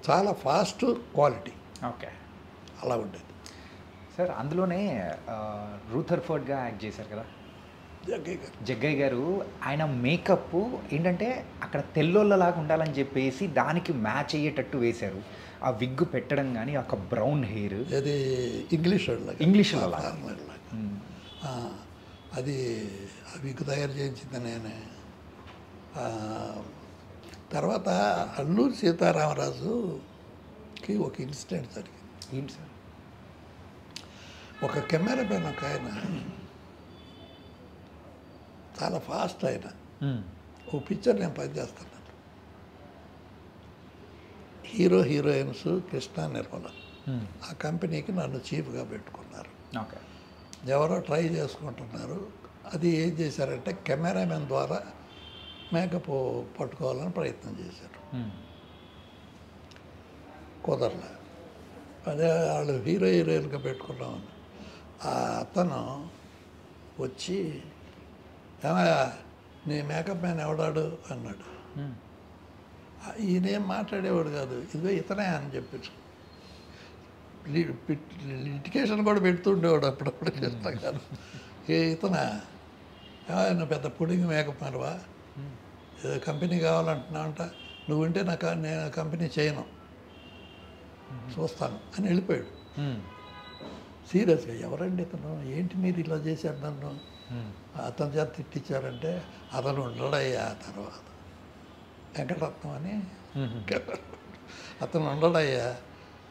చాలా ఫాస్ట్ క్వాలిటీ ఓకే. అలా ఉండేది. సార్ అందులోనే రూథర్ఫర్డ్గా యాక్ట్ చేశారు కదా జగ్గయ్య గారు. జగ్గయ్య గారు. ఆయన మేకప్ ఏంటంటే అక్కడ తెల్లోళ్ళలాగా ఉండాలని చెప్పేసి దానికి మ్యాచ్ అయ్యేటట్టు వేశారు. ఆ విగ్ పెట్టడం కానీ ఒక బ్రౌన్ హెయిర్ అది ఇంగ్లీష్ వాళ్ళలాగా. అది ఆ విగ్ తయారు చేయించింది నేనే. తర్వాత అల్లూరి సీతారామరాజుకి ఒక ఇన్సిడెంట్ జరిగింది. ఏంటి సార్? ఒక కెమెరామెన్ ఒక ఆయన చాలా ఫాస్ట్ ఆయన ఓ పిక్చర్ నేను పనిచేస్తున్నాను. హీరోయిన్స్ కృష్ణ నిర్మల ఆ కంపెనీకి నన్ను చీఫ్గా పెట్టుకున్నారు. ఓకే. ఎవరో ట్రై చేసుకుంటున్నారు. అది ఏం చేశారంటే కెమెరామెన్ ద్వారా మేకప్ పట్టుకోవాలని ప్రయత్నం చేశారు. కుదరలే. అదే వాళ్ళు హీరోయిన్గా పెట్టుకున్నామని అతను వచ్చి ఏమయ్యా నీ మేకప్ మ్యాన్ ఎవడాడు అన్నాడు. ఈయనేం మాట్లాడేవాడు కాదు. ఇదిగో ఇతనే అని చెప్పచ్చు. లిటికేషన్ కూడా పెడుతుండేవాడు అప్పుడప్పుడు చేస్తా కాదు. ఇతన ఏమైనా పెద్ద పుడింగ్ మేకప్ మ్యాన్వా, ఏదో కంపెనీ కావాలంటున్నావంట, నువ్వు ఉంటే నేను కంపెనీ చేయను, చూస్తాను అని వెళ్ళిపోయాడు. సీరియస్గా ఎవరండి ఇతను, ఏంటి మీరు ఇలా చేశారు నన్ను, అతని చేత తిట్టించారంటే అతను ఉండడయ్యా తర్వాత వెంకటరత్నం అని అతను ఉండడయ్యా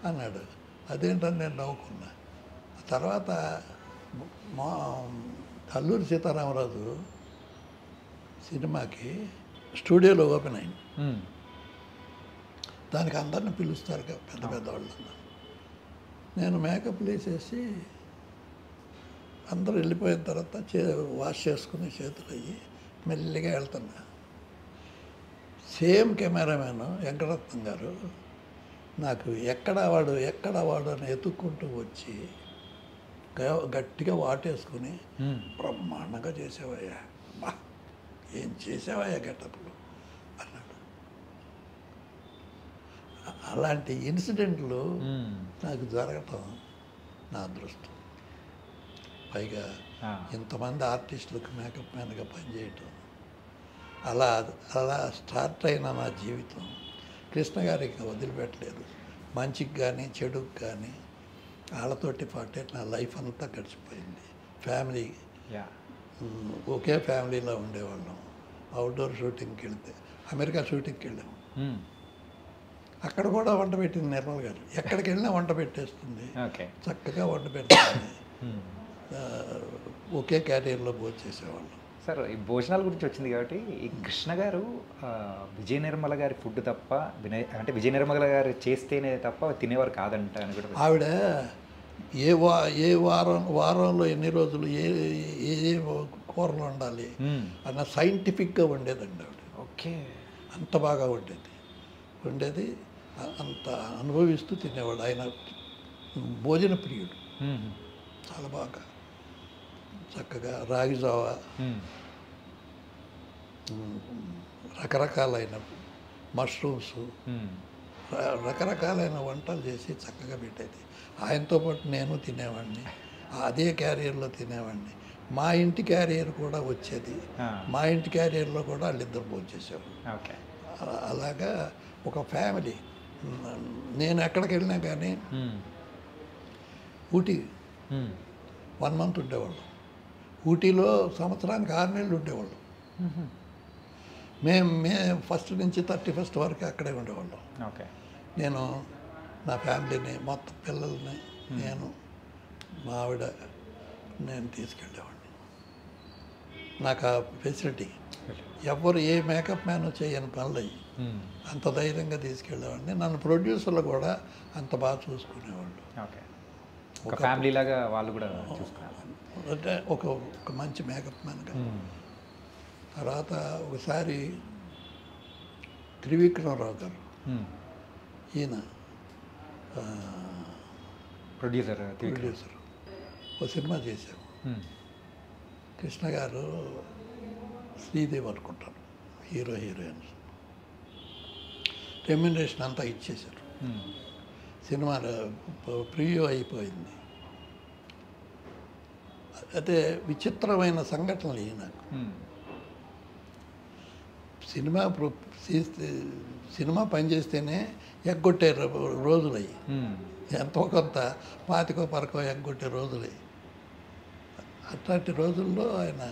అన్నాడు. అదేంటని నేను నవ్వుకున్నా. తర్వాత మా అల్లూరి సీతారామరాజు సినిమాకి స్టూడియోలో ఓపెన్ అయింది. దానికి అందరిని పిలుస్తారు పెద్ద పెద్ద వాళ్ళందరూ. నేను మేకప్లు వేసేసి అందరూ వెళ్ళిపోయిన తర్వాత వాష్ చేసుకుని చేతులు అయ్యి మెల్లిగా వెళ్తున్నా. సేమ్ కెమెరామెన్ వెంకటరత్నం గారు నాకు ఎక్కడ వాడు అని ఎత్తుక్కుంటూ వచ్చి గట్టిగా వాటేసుకుని బ్రహ్మాండంగా చేసేవయ్యా, బా ఏం చేసావయ్యా గెటప్లు అన్నాడు. అలాంటి ఇన్సిడెంట్లు నాకు జరగటం నా అదృష్టం. పైగా ఇంతమంది ఆర్టిస్టులకు మేకప్ మ్యాన్గా పనిచేయటం, అలా స్టార్ట్ అయిన నా జీవితం కృష్ణ గారికి వదిలిపెట్టలేదు. మంచికి కానీ చెడుకు కానీ వాళ్ళతోటి పాటే నా లైఫ్ అంతా గడిచిపోయింది. ఫ్యామిలీ ఒకే ఫ్యామిలీలో ఉండేవాళ్ళం. అవుట్డోర్ షూటింగ్కి వెళ్తే అమెరికా షూటింగ్కి వెళ్ళాము. అక్కడ కూడా వంట పెట్టింది నిర్మల్ గారు. ఎక్కడికి వెళ్ళినా వంట పెట్టేస్తుంది, చక్కగా వంట పెడుతుంది. ఒకే క్యారియర్లో భోజనం చేసేవాళ్ళం. సార్ ఈ భోజనాల గురించి వచ్చింది కాబట్టి ఈ కృష్ణ గారు విజయ నిర్మల గారి ఫుడ్ తప్ప అంటే విజయ నిర్మల గారు చేస్తేనే తప్ప తినేవారు కాదంట అని కూడా. ఆవిడ ఏ వారంలో ఎన్ని రోజులు ఏ కూరలు వండాలి అన్న సైంటిఫిక్గా వండేదండి ఆవిడ. ఓకే. అంత బాగా వండేది, అంత అనుభవిస్తూ తినేవాడు. ఆయన భోజన ప్రియుడు. చాలా బాగా చక్కగా రాగి జావ, రకరకాలైన మష్రూమ్స్, రకరకాలైన వంటలు చేసి చక్కగా పెట్టేది. ఆయనతో పాటు నేను తినేవాడిని, అదే క్యారియర్లో తినేవాడిని. మా ఇంటి క్యారియర్ కూడా వచ్చేది. మా ఇంటి క్యారియర్లో కూడా వాళ్ళిద్దరు భోజనం చేసేవాళ్ళు. అలాగా ఒక ఫ్యామిలీ. నేను ఎక్కడికి వెళ్ళినా కానీ ఊటీ 1 month ఉండేవాళ్ళం. ఊటీలో సంవత్సరానికి 6 నెలలు ఉండేవాళ్ళం. మేము ఫస్ట్ నుంచి 31st వరకు అక్కడే ఉండేవాళ్ళం. నేను నా ఫ్యామిలీని మొత్తం పిల్లల్ని నేను మా ఆవిడ నేను తీసుకెళ్ళేవాడిని. నాకు ఆ ఫెసిలిటీ ఎవరు ఏ మేకప్ మ్యాన్ చేయని పనులు అయ్యి అంత ధైర్యంగా తీసుకెళ్ళేవాడిని. నన్ను ప్రొడ్యూసర్లు కూడా అంత బాగా చూసుకునేవాళ్ళు. ఒక ఫ్యామిలీ లాగా వాళ్ళు కూడా చూసుకున్నారు. అంటే ఒక మంచి మేకప్ మ్యాన్గా. తర్వాత ఒకసారి త్రివిక్రమరావు గారు, ఈయన ప్రొడ్యూసర్ ఒక సినిమా చేశాము. కృష్ణ గారు శ్రీదేవి అనుకుంటాను హీరోయిన్స్. రెమ్యునరేషన్ అంతా ఇచ్చేశారు. సినిమా ప్రివ్యూ అయిపోయింది. అయితే విచిత్రమైన సంఘటనలు ఇవి నాకు. సినిమా పనిచేస్తేనే ఎగ్గొట్టే రోజులు అయ్యి, ఎంతో కొంత పాతికో పరకో ఎగ్గొట్టే రోజులు అయ్యి. అట్లాంటి రోజుల్లో ఆయన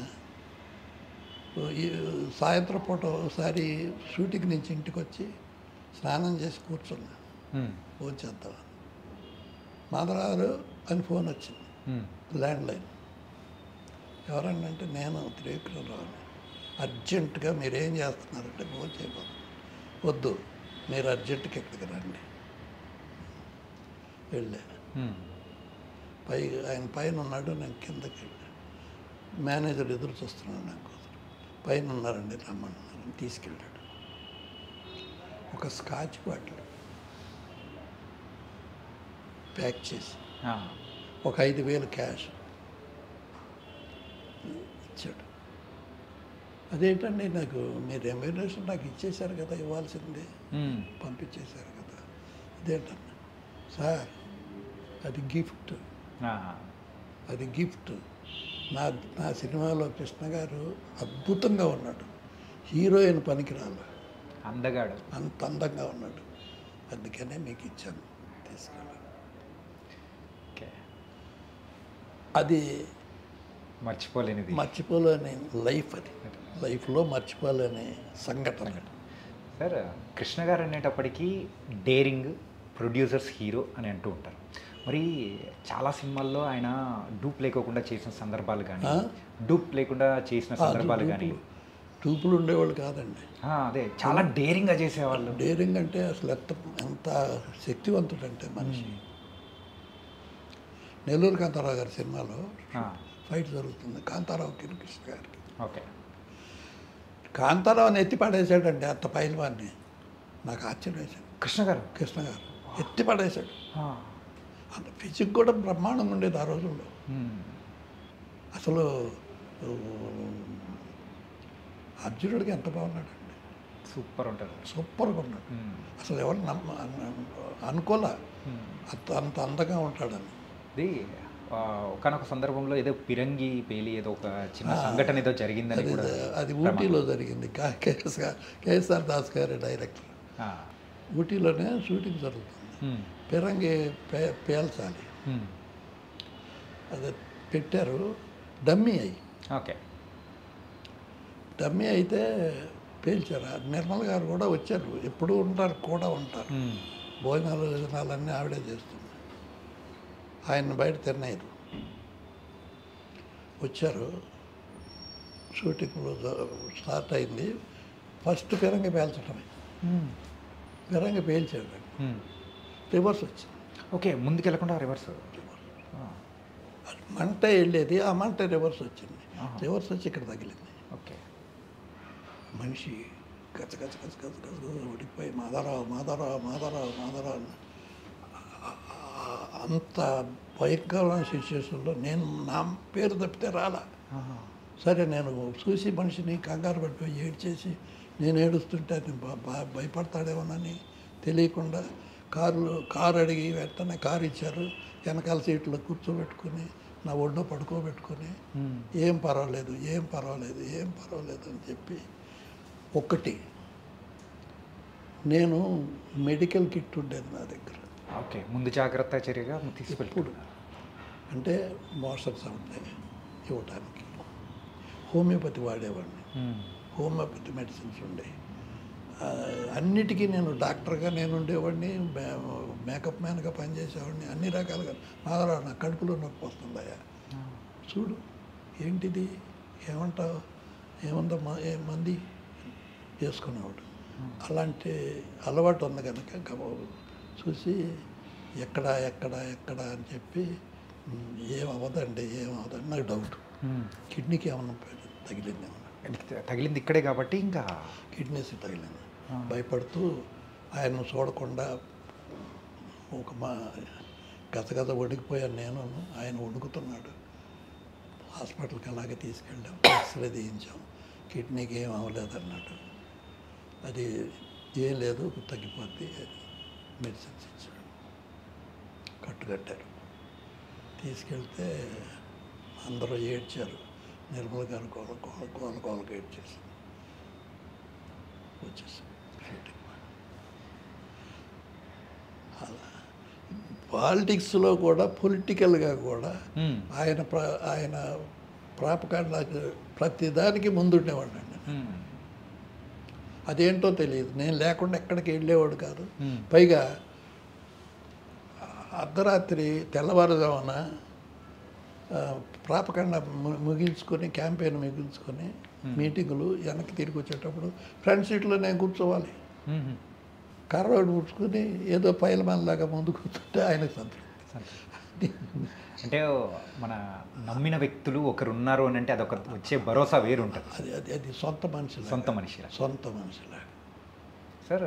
సాయంత్రం పూట ఒకసారి షూటింగ్ నుంచి ఇంటికి వచ్చి స్నానం చేసి కూర్చున్నా, ఫోన్ చేద్దామని. మాధవరావు అని ఫోన్ వచ్చింది, ల్యాండ్లైన్. ఎవరన్నా అంటే నేను త్రివిక్రమరావుని, అర్జెంటుగా మీరేం చేస్తున్నారంటే ఫోన్ చేయబోదు, వద్దు మీరు అర్జెంటుగా ఇక్కడికి రండి. వెళ్ళా. ఆయన పైన ఉన్నాడు, నేను కిందకి వెళ్ళా. మేనేజర్ ఎదురు చూస్తున్నాడు నాకు కోసం. పైన ఉన్నారండి రమ్మన్నారని తీసుకెళ్ళాడు. ఒక స్కాచ్ బాటిల్ ప్యాక్ చేసి ఒక 5,000 క్యాష్ ఇచ్చాడు. అదేంటండి, నాకు మీరు రెమ్యునరేషన్ నాకు ఇచ్చేశారు కదా, ఇవ్వాల్సిందే పంపించేశారు కదా. అదేంటన్నా, సార్ అది గిఫ్ట్, అది గిఫ్ట్. నా సినిమాలో కృష్ణ గారు అద్భుతంగా ఉన్నాడు, హీరోయిన్ పనికిరాలు, అందగాడు, అంత అందంగా ఉన్నాడు, అందుకనే మీకు ఇచ్చాను, తీసుకెళ్ళాను. అది మర్చిపోలేని లైఫ్, అది లైఫ్లో మర్చిపోలేని సంఘటన. సార్, కృష్ణ గారు అనేటప్పటికీ డేరింగ్, ప్రొడ్యూసర్స్ హీరో అని అంటూ ఉంటారు. మరి చాలా సినిమాల్లో ఆయన డూప్ లేకుండా చేసిన సందర్భాలు కానీ, డూపులు ఉండేవాళ్ళు కాదండి. అదే చాలా డేరింగ్గా చేసేవాళ్ళు. డేరింగ్ అంటే అసలు ఎంత శక్తివంతుడంటే మనిషి. నెల్లూరు కాంతారావు గారి సినిమాలో ఫైట్ జరుగుతుంది కాంతారావుకి కృష్ణ గారికి. ఓకే. కాంతారావుని ఎత్తి పడేశాడండి, అంత పైల్వాన్ని. నాకు ఆశ్చర్యం వేశాడు. కృష్ణ గారు ఎత్తి పడేశాడు. అంత ఫిజిక్ కూడా బ్రహ్మాండంగా ఉండేది ఆ రోజుల్లో. అసలు అర్జునుడికి ఎంత బాగున్నాడండి, సూపర్గా ఉన్నాడు. అసలు ఎవరు అనుకోలే అంత అందంగా ఉంటాడని. ఇది ఒకనొక సందర్భంలో ఏదో పిరంగి పేలి ఏదో ఒక చిన్న సంఘటన ఏదో జరిగిందని కూడా, అది ఊటీలో జరిగింది. కేఎస్ఆర్ దాస్ గారి డైరెక్టర్. ఊటీలోనే షూటింగ్ జరుగుతుంది, పిరంగి పేల్చాలి. అది పెట్టారు డమ్మీ అయ్యి. ఓకే. డమ్మీ అయితే పేల్చారు. నిర్మల్ గారు కూడా వచ్చారు, ఎప్పుడూ ఉంటారు, భోజనాలన్నీ ఆవిడే చేస్తుంది. ఆయన బయట తిన్నాయి వచ్చారు. షూటింగ్లో స్టార్ట్ అయింది. ఫస్ట్ పిరంగి పేల్చడమే. పిరంగి పేల్చాడు, రివర్స్ వచ్చింది. ఓకే, ముందుకెళ్ళకుండా రివర్స్. మంట వెళ్ళేది, ఆ మంట రివర్స్ వచ్చింది. రివర్స్ వచ్చి ఇక్కడ తగిలింది. ఓకే. మనిషి గచ్చ ఉడికిపోయి మాధవరావు అంత భయంకరమైన సిచ్యువేషన్లో నేను నా పేరు తప్పితే రాలా. సరే, నేను చూసి మనిషిని కంగారు పడిపోయి ఏడ్చేసి నేను ఏడుస్తుంటే భయపడతాడేమోనని తెలియకుండా కారు అడిగి వెంటనే కారు ఇచ్చారు. వెనకాల సీట్లో కూర్చోబెట్టుకుని నా ఒళ్ళో పడుకోబెట్టుకుని ఏం పర్వాలేదు అని చెప్పి. ఒకటి, నేను మెడికల్ కిట్ ఉండేది నా దగ్గర. ఓకే, ముందు జాగ్రత్త చర్యగా తీసుకెళ్ళి, అంటే మోషన్స్ అవుతాయి ఇవ్వటానికి హోమియోపతి వాడేవాడిని. హోమియోపతి మెడిసిన్స్ ఉండేవి. అన్నిటికీ నేను డాక్టర్గా నేను ఉండేవాడిని, మేకప్ మ్యాన్గా పనిచేసేవాడిని, అన్ని రకాలుగా. మాధవరావు, నా కడుపులో నొప్పి వస్తుందయ్యా, చూడు ఏంటిది, ఏమంటావు, ఏముందమ్మా, ఏ మంది చేసుకునేవాడు. అలాంటి అలవాటు ఉంది కనుక చూసి ఎక్కడ అని చెప్పి ఏమవ్వదండి నాకు డౌట్. కిడ్నీకి ఏమన్నా తగిలింది, తగిలింది ఇక్కడే కాబట్టి ఇంకా కిడ్నీస్ తగిలింది. భయపడుతూ ఆయన్ను చూడకుండా గత వణికిపోయాను నేను. ఆయన వణుకుతున్నాడు. హాస్పిటల్కి అలాగే తీసుకెళ్ళాం, ఎక్స్రే తీయించాం. కిడ్నీకి ఏం అవ్వలేదు అన్నాడు. అది ఏం లేదు, తగ్గిపోద్ది, మెడిసిన్స్ ఇచ్చాడు. కట్టుకట్టారు. తీసుకెళ్తే అందరూ ఏడ్చారు. నిర్మల గారు కోలకి ఏడ్చేసి వచ్చేసాం. అలా పాలిటిక్స్లో కూడా, పొలిటికల్గా కూడా ఆయన ప్రాపకాండ ప్రతిదానికి ముందుండేవాడు అండి. అదేంటో తెలియదు. నేను లేకుండా ఎక్కడికి వెళ్ళేవాడు కాదు. పైగా అర్ధరాత్రి తెల్లవారుజామున ప్రాపకాండ ముగించుకొని, క్యాంపెయిన్ ముగించుకొని, మీటింగులు వెనక్కి తిరిగి వచ్చేటప్పుడు ఫ్రంట్ సీట్లో నేను కూర్చోవాలి. కర్రోడు పుచ్చుకొని ఏదో పైలమల్లాగా ముందు కూర్చుంటే ఆయనకు సంతృప్తి. అంటే మన నమ్మిన వ్యక్తులు ఒకరున్నారు అని అంటే అదొక వచ్చే భరోసా వేరుంటుంది. అది సొంత మనిషిలా. సార్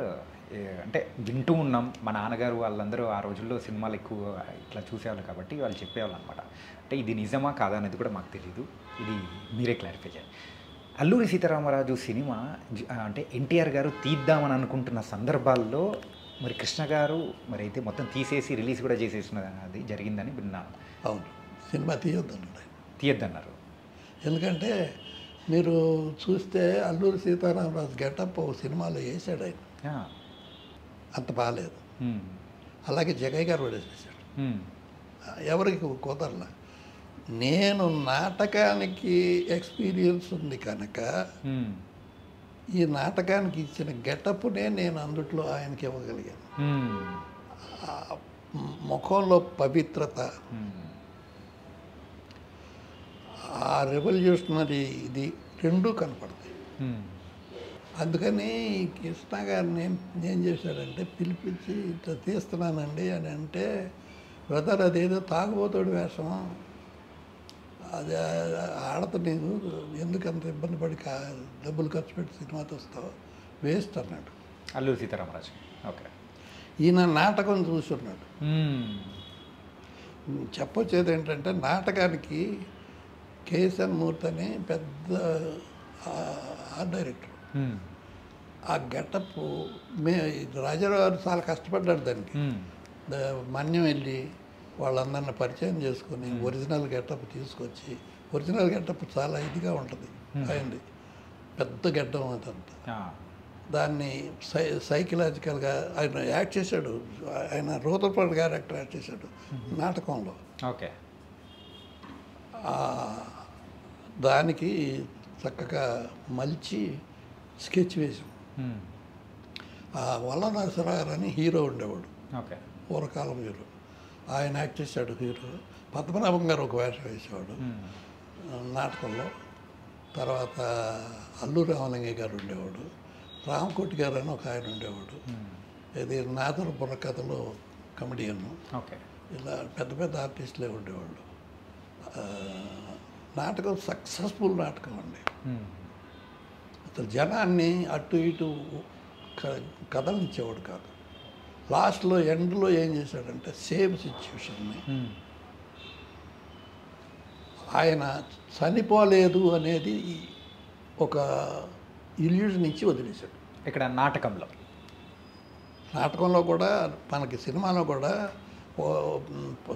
అంటే వింటూ ఉన్నాం, మా నాన్నగారు వాళ్ళందరూ ఆ రోజుల్లో సినిమాలు ఎక్కువ ఇట్లా చూసేవాళ్ళు కాబట్టి వాళ్ళు చెప్పేవాళ్ళు అనమాట. అంటే ఇది నిజమా కాదా అనేది కూడా మాకు తెలియదు, ఇది మీరే క్లారిఫై చేయాలి. అల్లూరి సీతారామరాజు సినిమా అంటే ఎన్టీఆర్ గారు తీద్దామని అనుకుంటున్న సందర్భాల్లో మరి కృష్ణ గారు మరి అయితే మొత్తం తీసేసి రిలీజ్ కూడా చేసేసిన అది జరిగిందని విన్నాను. అవును, సినిమా తీయొద్దన్నారు. ఎందుకంటే మీరు చూస్తే అల్లూరి సీతారామరాజు గెటప్ ఒక సినిమాలో వేసాడు ఆయన, అంత బాగాలేదు. అలాగే జగయ్య గారు కూడా వేసేసాడు, ఎవరికి కుదరలా. నేను నాటకానికి ఎక్స్పీరియన్స్ ఉంది కనుక ఈ నాటకానికి ఇచ్చిన గెటప్నే నేను అందుట్లో ఆయనకి ఇవ్వగలిగాను. ముఖంలో పవిత్రత, ఆ రెవల్యూషనరీ ఇది రెండూ కనపడతాయి. అందుకని కృష్ణ గారిని ఏం చేశాడంటే పిలిపించి ఇట్లా తీస్తున్నానండి అని అంటే, బ్రదర్ అదేదో తాగుబోతాడు వేషం, అది ఆడత నీకు ఎందుకు అంత ఇబ్బంది పడి డబ్బులు ఖర్చు పెట్టి సినిమా తీస్తావు, వేస్ట్ అన్నాడు అల్లూరి సీతారామరాజు. ఓకే, ఈయన నాటకం చూస్తున్నాడు. చెప్పొచ్చేది ఏంటంటే, నాటకానికి కేఎస్ఎన్ మూర్తి అని పెద్ద ఆర్ట్ డైరెక్టర్. ఆ గెటప్ రాజారావు గారు చాలా కష్టపడ్డాడు దానికి. మన్యం వెళ్ళి వాళ్ళందరిని పరిచయం చేసుకొని ఒరిజినల్ గెటప్ తీసుకొచ్చి, ఒరిజినల్ గెటప్ చాలా ఇదిగా ఉంటుంది అయింది, పెద్ద గెడ్డం అదంతా. దాన్ని సైకలాజికల్గా ఆయన యాక్ట్ చేశాడు. ఆయన రూతపాడు క్యారెక్టర్ యాక్ట్ చేశాడు నాటకంలో. ఓకే, దానికి చక్కగా మలిచి స్కెచ్ వేసాం. వల్ల నరసరావు గారు అని హీరో ఉండేవాడు, ఓకే, పూర్వకాలం హీరో. ఆయన యాక్ట్ చేశాడు హీరో. పద్మనాభం గారు ఒక వేషం వేసేవాడు నాటకంలో. తర్వాత అల్లూరి రామలింగయ్య గారు ఉండేవాడు, రామకోటి గారు అని ఒక ఆయన ఉండేవాడు. ఇది నాదర్ బుర్రకథలో కమెడియన్. ఓకే, ఇలా పెద్ద పెద్ద ఆర్టిస్టులే ఉండేవాళ్ళు. నాటకం సక్సెస్ఫుల్ నాటకం అండి. అసలు జనాన్ని అటు ఇటు కదలించేవాడు కాదు. లాస్ట్లో ఎండ్లో ఏం చేశాడంటే సేమ్ సిచ్యువేషన్ని ఆయన చనిపోలేదు అనేది ఒక ఇల్యూజన్ ఇచ్చి వదిలేశాడు. ఇక్కడ నాటకంలో కూడా మనకి సినిమాలో కూడా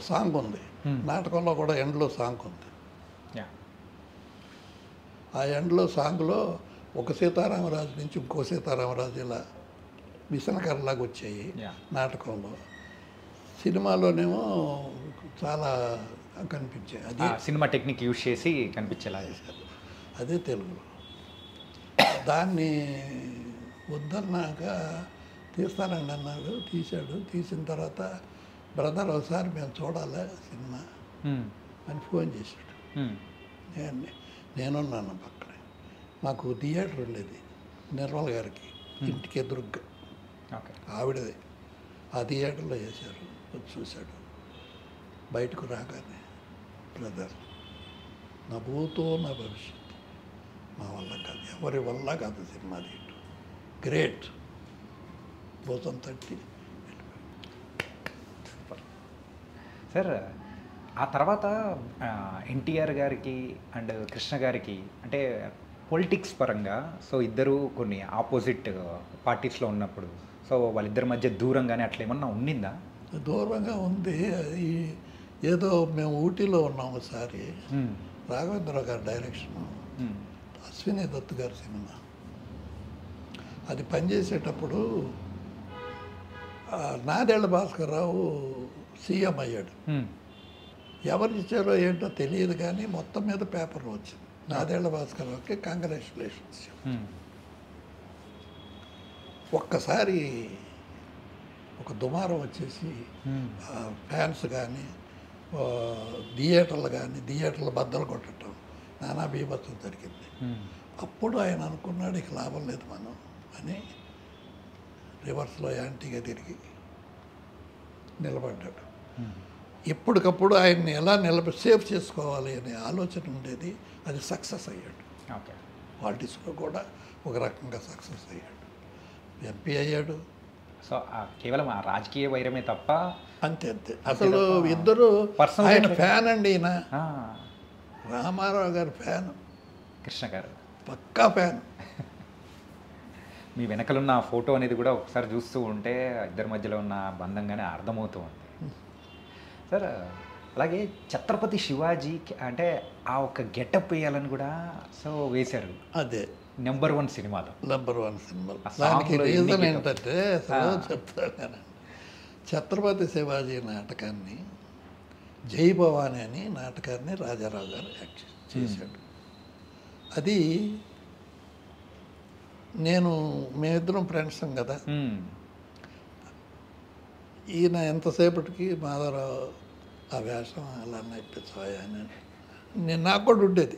సాంగ్ ఉంది, నాటకంలో కూడా ఎండ్లో సాంగ్ ఉంది. ఆ ఎండ్లో సాంగ్లో ఒక సీతారామరాజు నుంచి ఇంకో సీతారామరాజు ఇలా విసనకరలాగా వచ్చాయి నాటకంలో. సినిమాలోనేమో చాలా కనిపించాయి. అది సినిమా టెక్నిక్ యూజ్ చేసి కనిపించేలా చేశారు. అదే తెలుగులో. దాన్ని వద్దన్నాక తీస్తానండి అన్నాడు, తీశాడు. తీసిన తర్వాత బ్రదర్ ఒకసారి మేము చూడాలి సినిమా అని ఫోన్ చేశాడు. నేనున్నాను పక్కనే. మాకు థియేటర్ ఉండేది నిర్మల గారికి ఇంటికి ఎదురుగ్గా, ఆవిడదే. ఆ థియేటర్లో వేశారు. చూశాడు. బయటకు రాగానే, బ్రదర్ నా భూతో నా భవిష్యత్తు, మా వల్ల కాదు, ఎవరి వల్ల కాదు సినిమా తీయటం, గ్రేట్, భూతం తట్టి. సార్ ఆ తర్వాత ఎన్టీఆర్ గారికి అండ్ కృష్ణ గారికి అంటే పొలిటిక్స్ పరంగా సో ఇద్దరు కొన్ని ఆపోజిట్ పార్టీస్లో ఉన్నప్పుడు సో వాళ్ళిద్దరి మధ్య దూరంగానే అట్లా ఏమన్నా ఉండిందా? దూరంగా ఉంది. అది ఏదో మేము ఊటీలో ఉన్నాం ఒకసారి, రాఘవేంద్రరావు గారి డైరెక్షన్, అశ్విని దత్ గారి సినిమా. అది పనిచేసేటప్పుడు నాదేళ్ల భాస్కర్రావు సీఎం అయ్యాడు. ఎవరు ఇచ్చారో ఏంటో తెలియదు కానీ మొత్తం మీద పేపర్ వచ్చింది, నాదేళ్ల భాస్కర్రావుకి కంగ్రాచులేషన్స్. ఒక్కసారి ఒక దుమారం వచ్చేసి ఫ్యాన్స్ కానీ థియేటర్లు బద్దలు కొట్టడం, నానా బీభత్సం జరిగింది. అప్పుడు ఆయన అనుకున్నాడు ఇక లాభం లేదు మనం అని రివర్స్లో యాంటీగా తిరిగి నిలబడ్డాడు. ఎప్పటికప్పుడు ఆయన్ని ఎలా సేవ్ చేసుకోవాలి అనే ఆలోచన ఉండేది. అది సక్సెస్ అయ్యాడు. ఓకే, పాలిటిక్స్లో కూడా ఒక రకంగా సక్సెస్ అయ్యాడు, ఎంపీ అయ్యాడు. సో కేవలం ఆ రాజకీయ వైరమే తప్ప అంతే అసలు ఇద్దరు ఆయన ఫ్యాన్ అండి. ఈయన రామారావు గారి ఫ్యాన్, కృష్ణ గారు పక్కా ఫ్యాన్. మీ వెనకలున్న ఆ ఫోటో అనేది కూడా ఒకసారి చూస్తూ ఉంటే ఇద్దరి మధ్యలో ఉన్న బంధంగానే అర్థమవుతూ ఉంది సార్. అలాగే ఛత్రపతి శివాజీ అంటే ఆ ఒక గెటప్ వేయాలని కూడా సో వేశారు. అదే నెంబర్ 1 సినిమాలో. Number 1 cinema. దానికి రీజన్ ఏంటంటే అసలు చెప్తాను. ఛత్రపతి శివాజీ నాటకాన్ని జై భవానీ అని నాటకాన్ని రాజారావు గారు యాక్ట్ చేశాడు. అది మేమిద్దరం ఫ్రెండ్స్ కదా. ఈయన ఎంతసేపటికి మాధవరావు ఆ వేషం అలా ఇప్పించాలి అని నాకు కూడా ఉండేది.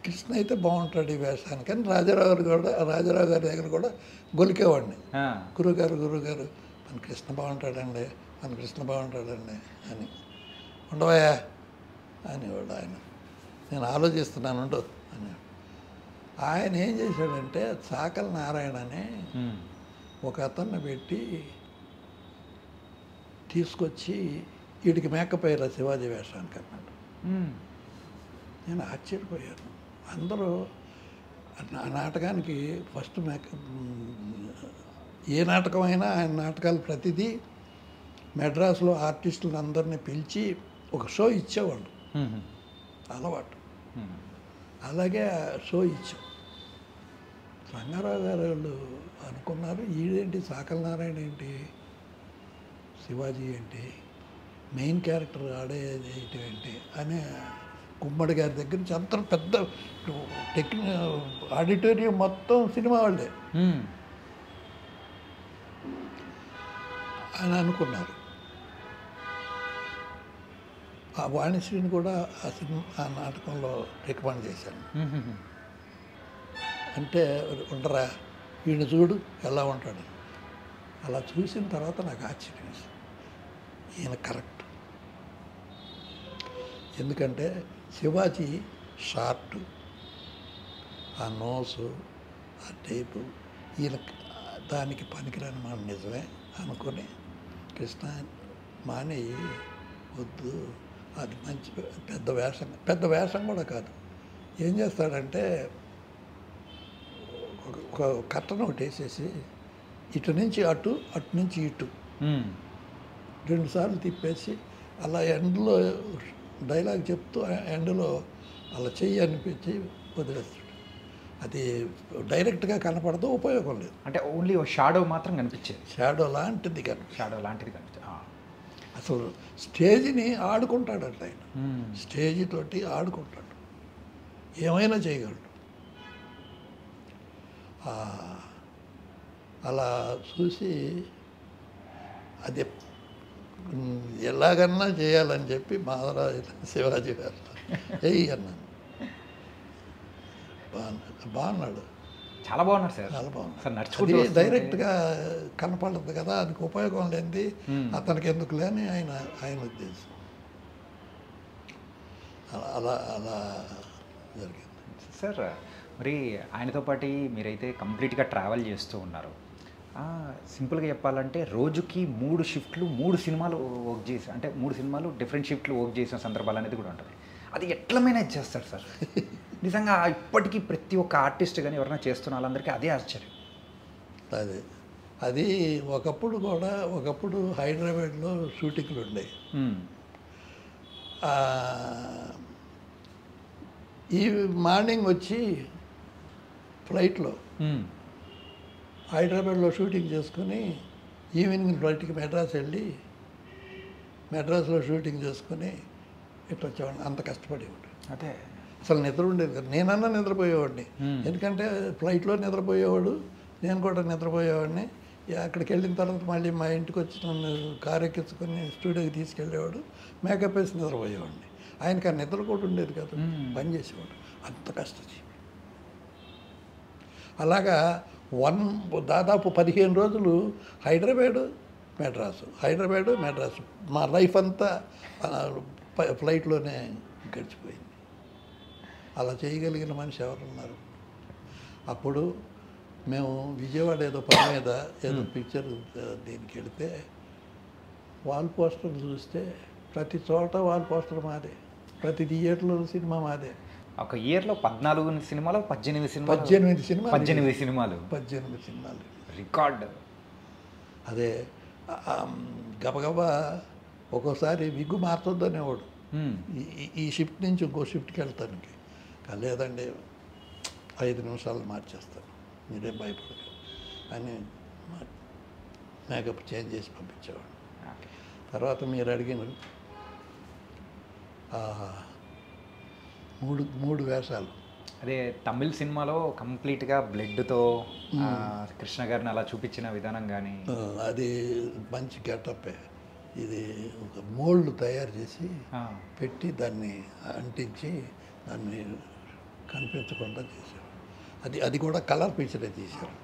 కృష్ణ అయితే బాగుంటాడు ఈ వేషానికి, కానీ రాజారావు గారి దగ్గర కూడా గొలికేవాడిని. గురుగారు మన కృష్ణ బాగుంటాడండి అని. ఉండవయా అనేవాడు ఆయన. నేను ఆలోచిస్తున్నాను ఉండు అని. ఆయన ఏం చేశాడంటే చాకల నారాయణ అని ఒక అతన్ని పెట్టి తీసుకొచ్చి వీడికి మేకప్ అయ్యారు శివాజీ వేషానికి అన్నాడు. నేను ఆశ్చర్యపోయాను. అందరూ ఆ నాటకానికి ఫస్ట్ ఏ నాటకమైనా ఆయన నాటకాలు ప్రతిదీ మెడ్రాస్లో ఆర్టిస్టులను అందరినీ పిలిచి ఒక షో ఇచ్చేవాళ్ళు, అలవాటు. అలాగే షో ఇచ్చాం. రంగారావు గారు వాళ్ళు అనుకున్నారు, ఈడేంటి చాకల నారాయణ ఏంటి, శివాజీ ఏంటి, మెయిన్ క్యారెక్టర్ ఆడేది ఏంటి అని గుమ్మడి గారి దగ్గర నుంచి అంత పెద్ద ఆడిటోరియం మొత్తం సినిమా వాళ్ళే అని అనుకున్నారు. ఆ వాణిశ్రీని కూడా ఆ నాటకంలో రికమెండ్ చేశాను. అంటే ఉండరా వీడిని చూడు ఎలా ఉంటాడు. అలా చూసిన తర్వాత నాకు ఆశ్చర్యం వేసింది, ఈయన కరెక్ట్. ఎందుకంటే శివాజీ షార్ట్, ఆ నోసు, ఆ టేపు, ఈయన దానికి పనికిరాని మాట నిజమే అనుకుని కృష్ణ మాని వద్దు, అది మంచి పెద్ద వేషం కూడా కాదు. ఏం చేస్తాడంటే ఒక కట్టను ఒకటి వేసేసి ఇటు నుంచి అటు నుంచి ఇటు 2 సార్లు తిప్పేసి అలా ఎండ్లో డైలాగ్ చెప్తూ ఎండ్లో అలా చెయ్యి అనిపించి వదిలేస్తాడు. అది డైరెక్ట్గా కనపడదు, ఉపయోగం లేదు. అంటే ఓన్లీ షాడో మాత్రం కనిపించేది. షాడో లాంటిది కనిపించేది. అసలు స్టేజ్ని ఆడుకుంటాడంట ఆయన. స్టేజ్ తోటి ఆడుకుంటాడు, ఏమైనా చేయగలడు. అలా చూసి అది ఎలాగన్నా చేయాలని చెప్పి మాధవరావు శివాజీ గారు అన్నాను. బాగున్నాడు, చాలా బాగున్నాడు సార్. చాలా బాగున్నాడు. సార్ నడుచుకుంటూ అది డైరెక్ట్గా కనపడదు కదా, అందుకు ఉపయోగం లేనిది అతనికి ఎందుకు లేని ఆయన ఉద్దేశం. అలా జరిగింది సార్. మరి ఆయనతో పాటు మీరైతే కంప్లీట్గా ట్రావెల్ చేస్తూ ఉన్నారు. సింపుల్గా చెప్పాలంటే రోజుకి 3 షిఫ్ట్లు 3 సినిమాలు వర్క్ చేసి, అంటే 3 సినిమాలు డిఫరెంట్ షిఫ్ట్లు వర్క్ చేసిన సందర్భాలు అనేది కూడా ఉంటుంది. అది ఎట్లా మేనేజ్ చేస్తారు సార్? నిజంగా ఇప్పటికీ ప్రతి ఒక్క ఆర్టిస్ట్ కానీ ఎవరైనా చేస్తున్న వాళ్ళందరికీ అదే ఆశ్చర్యం. అది అది ఒకప్పుడు హైదరాబాద్లో షూటింగ్లు ఉండేవి. ఈ మార్నింగ్ వచ్చి ఫ్లైట్లో హైదరాబాద్లో షూటింగ్ చేసుకొని ఈవినింగ్ ఫ్లైట్కి మెడ్రాస్ వెళ్ళి మెడ్రాస్లో షూటింగ్ చేసుకొని ఇట్లా వచ్చేవాడిని. అంత కష్టపడేవాడు. అదే అసలు నిద్ర ఉండేది కదా. నేనన్నా నిద్రపోయేవాడిని, ఎందుకంటే ఫ్లైట్లో నిద్రపోయేవాడు, నేను కూడా నిద్రపోయేవాడిని. అక్కడికి వెళ్ళిన తర్వాత మళ్ళీ మా ఇంటికి వచ్చి నన్ను కారు ఎక్కించుకొని స్టూడియోకి తీసుకెళ్ళేవాడు, మేకప్ వేసి నిద్రపోయేవాడిని. ఆయనకి ఆ నిద్ర కూడా ఉండేది కాదు, పని చేసేవాడు. అంత కష్టజీవి. అలాగా దాదాపు 15 రోజులు హైదరాబాదు మెడ్రాసు మా లైఫ్ అంతా ఫ్లైట్లోనే గడిచిపోయింది. అలా చేయగలిగిన మనిషి ఎవరున్నారు? అప్పుడు మేము విజయవాడ ఏదో పని మీద ఏదో పిక్చర్ దీనికి వెళితే వాల్ పోస్టర్లు చూస్తే ప్రతి చోట వాల్ పోస్టర్ మాదే, ప్రతి థియేటర్లో సినిమా మాదే. ఒక ఇయర్లో 14 సినిమాలు 18 సినిమాలు రికార్డ్. అదే గబగబా ఒక్కోసారి విగ్గు మార్చొద్దనేవాడు, ఈ షిఫ్ట్ నుంచి ఇంకో షిఫ్ట్కి వెళ్తానికి. లేదండి 5 నిమిషాలు మార్చేస్తాను, మీరేం భయపడదు అని మేకప్ చేంజ్ చేసి పంపించేవాడు. తర్వాత మీరు అడిగిన మూడు వేషాలు. అదే తమిళ్ సినిమాలో కంప్లీట్గా బ్లడ్తో కృష్ణ గారిని అలా చూపించిన విధానం కానీ అది మంచి గెటప్పే. ఇది ఒక మోల్డ్ తయారు చేసి పెట్టి దాన్ని అంటించి దాన్ని కనిపించకుండా చేశారు. అది కూడా కలర్ పిక్చరే తీశారు.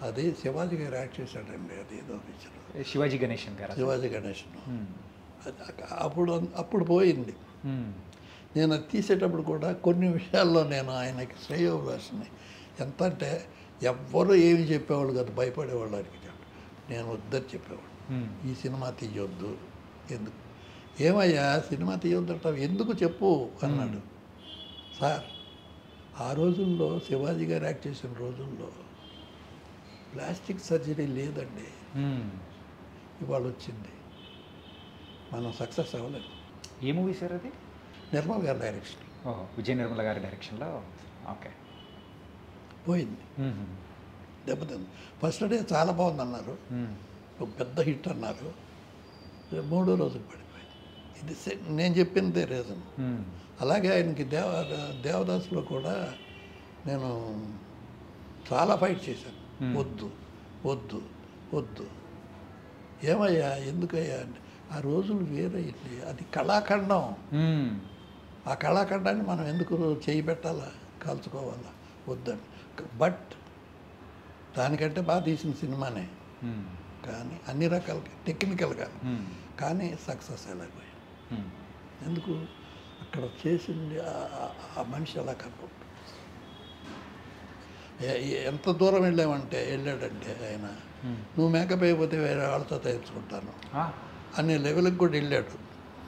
అది శివాజీ గారు యాక్ట్ చేశాడండి. అది ఏదో పిక్చర్ శివాజీ గణేషన్. అప్పుడు పోయింది. నేను అది తీసేటప్పుడు కూడా కొన్ని విషయాల్లో నేను ఆయనకి శ్రేయోభిలాషిని. ఎంత అంటే ఎవ్వరూ ఏమి చెప్పేవాళ్ళు కాదు, భయపడేవాళ్ళు. అడిగి నేను వద్దని చెప్పేవాడు, ఈ సినిమా తీయొద్దు. ఎందుకు? ఏమయ్యా సినిమా తీయొద్దంట, ఎందుకు చెప్పు అన్నాడు. సార్ ఆ రోజుల్లో శివాజీ గారు యాక్ట్ చేసిన రోజుల్లో ప్లాస్టిక్ సర్జరీ లేదండి, ఇవాళ వచ్చింది, మనం సక్సెస్ అవ్వలేదు. ఏ మూవీ సార్ అది? నిర్మల్ గారి డైరెక్షన్. విజయ నిర్మల గారి డైరెక్షన్లో. ఓకే, పోయింది, దెబ్బతింది. ఫస్ట్ డే చాలా బాగుంది అన్నారు, ఒక పెద్ద హిట్ అన్నారు. 3వ రోజుకి పడిపోయింది. ఇది నేను చెప్పిందే రీజన్. అలాగే ఆయనకి దేవదాసులో కూడా నేను చాలా ఫైట్ చేశాను. వద్దు వద్దు వద్దు, ఏమయ్యా ఎందుకయ్యా అంటే ఆ రోజులు వేరయ్యింది, అది కళాఖండం. ఆ కళాఖండాన్ని మనం ఎందుకు చేయి పెట్టాలా, కాల్చుకోవాలా, వద్దని. బట్ దానికంటే బాగా తీసిన సినిమానే, కానీ అన్ని రకాలుగా టెక్నికల్గా, కానీ సక్సెస్ అయిపోయాయి. ఎందుకు? అక్కడ చేసింది ఆ మనిషి అలా కనపడు. ఎంత దూరం వెళ్ళాడంటే ఆయన, నువ్వు మేకప్ అయిపోతే వేరే వాళ్ళతో తెచ్చుకుంటాను అనే లెవెల్కి కూడా వెళ్ళాడు.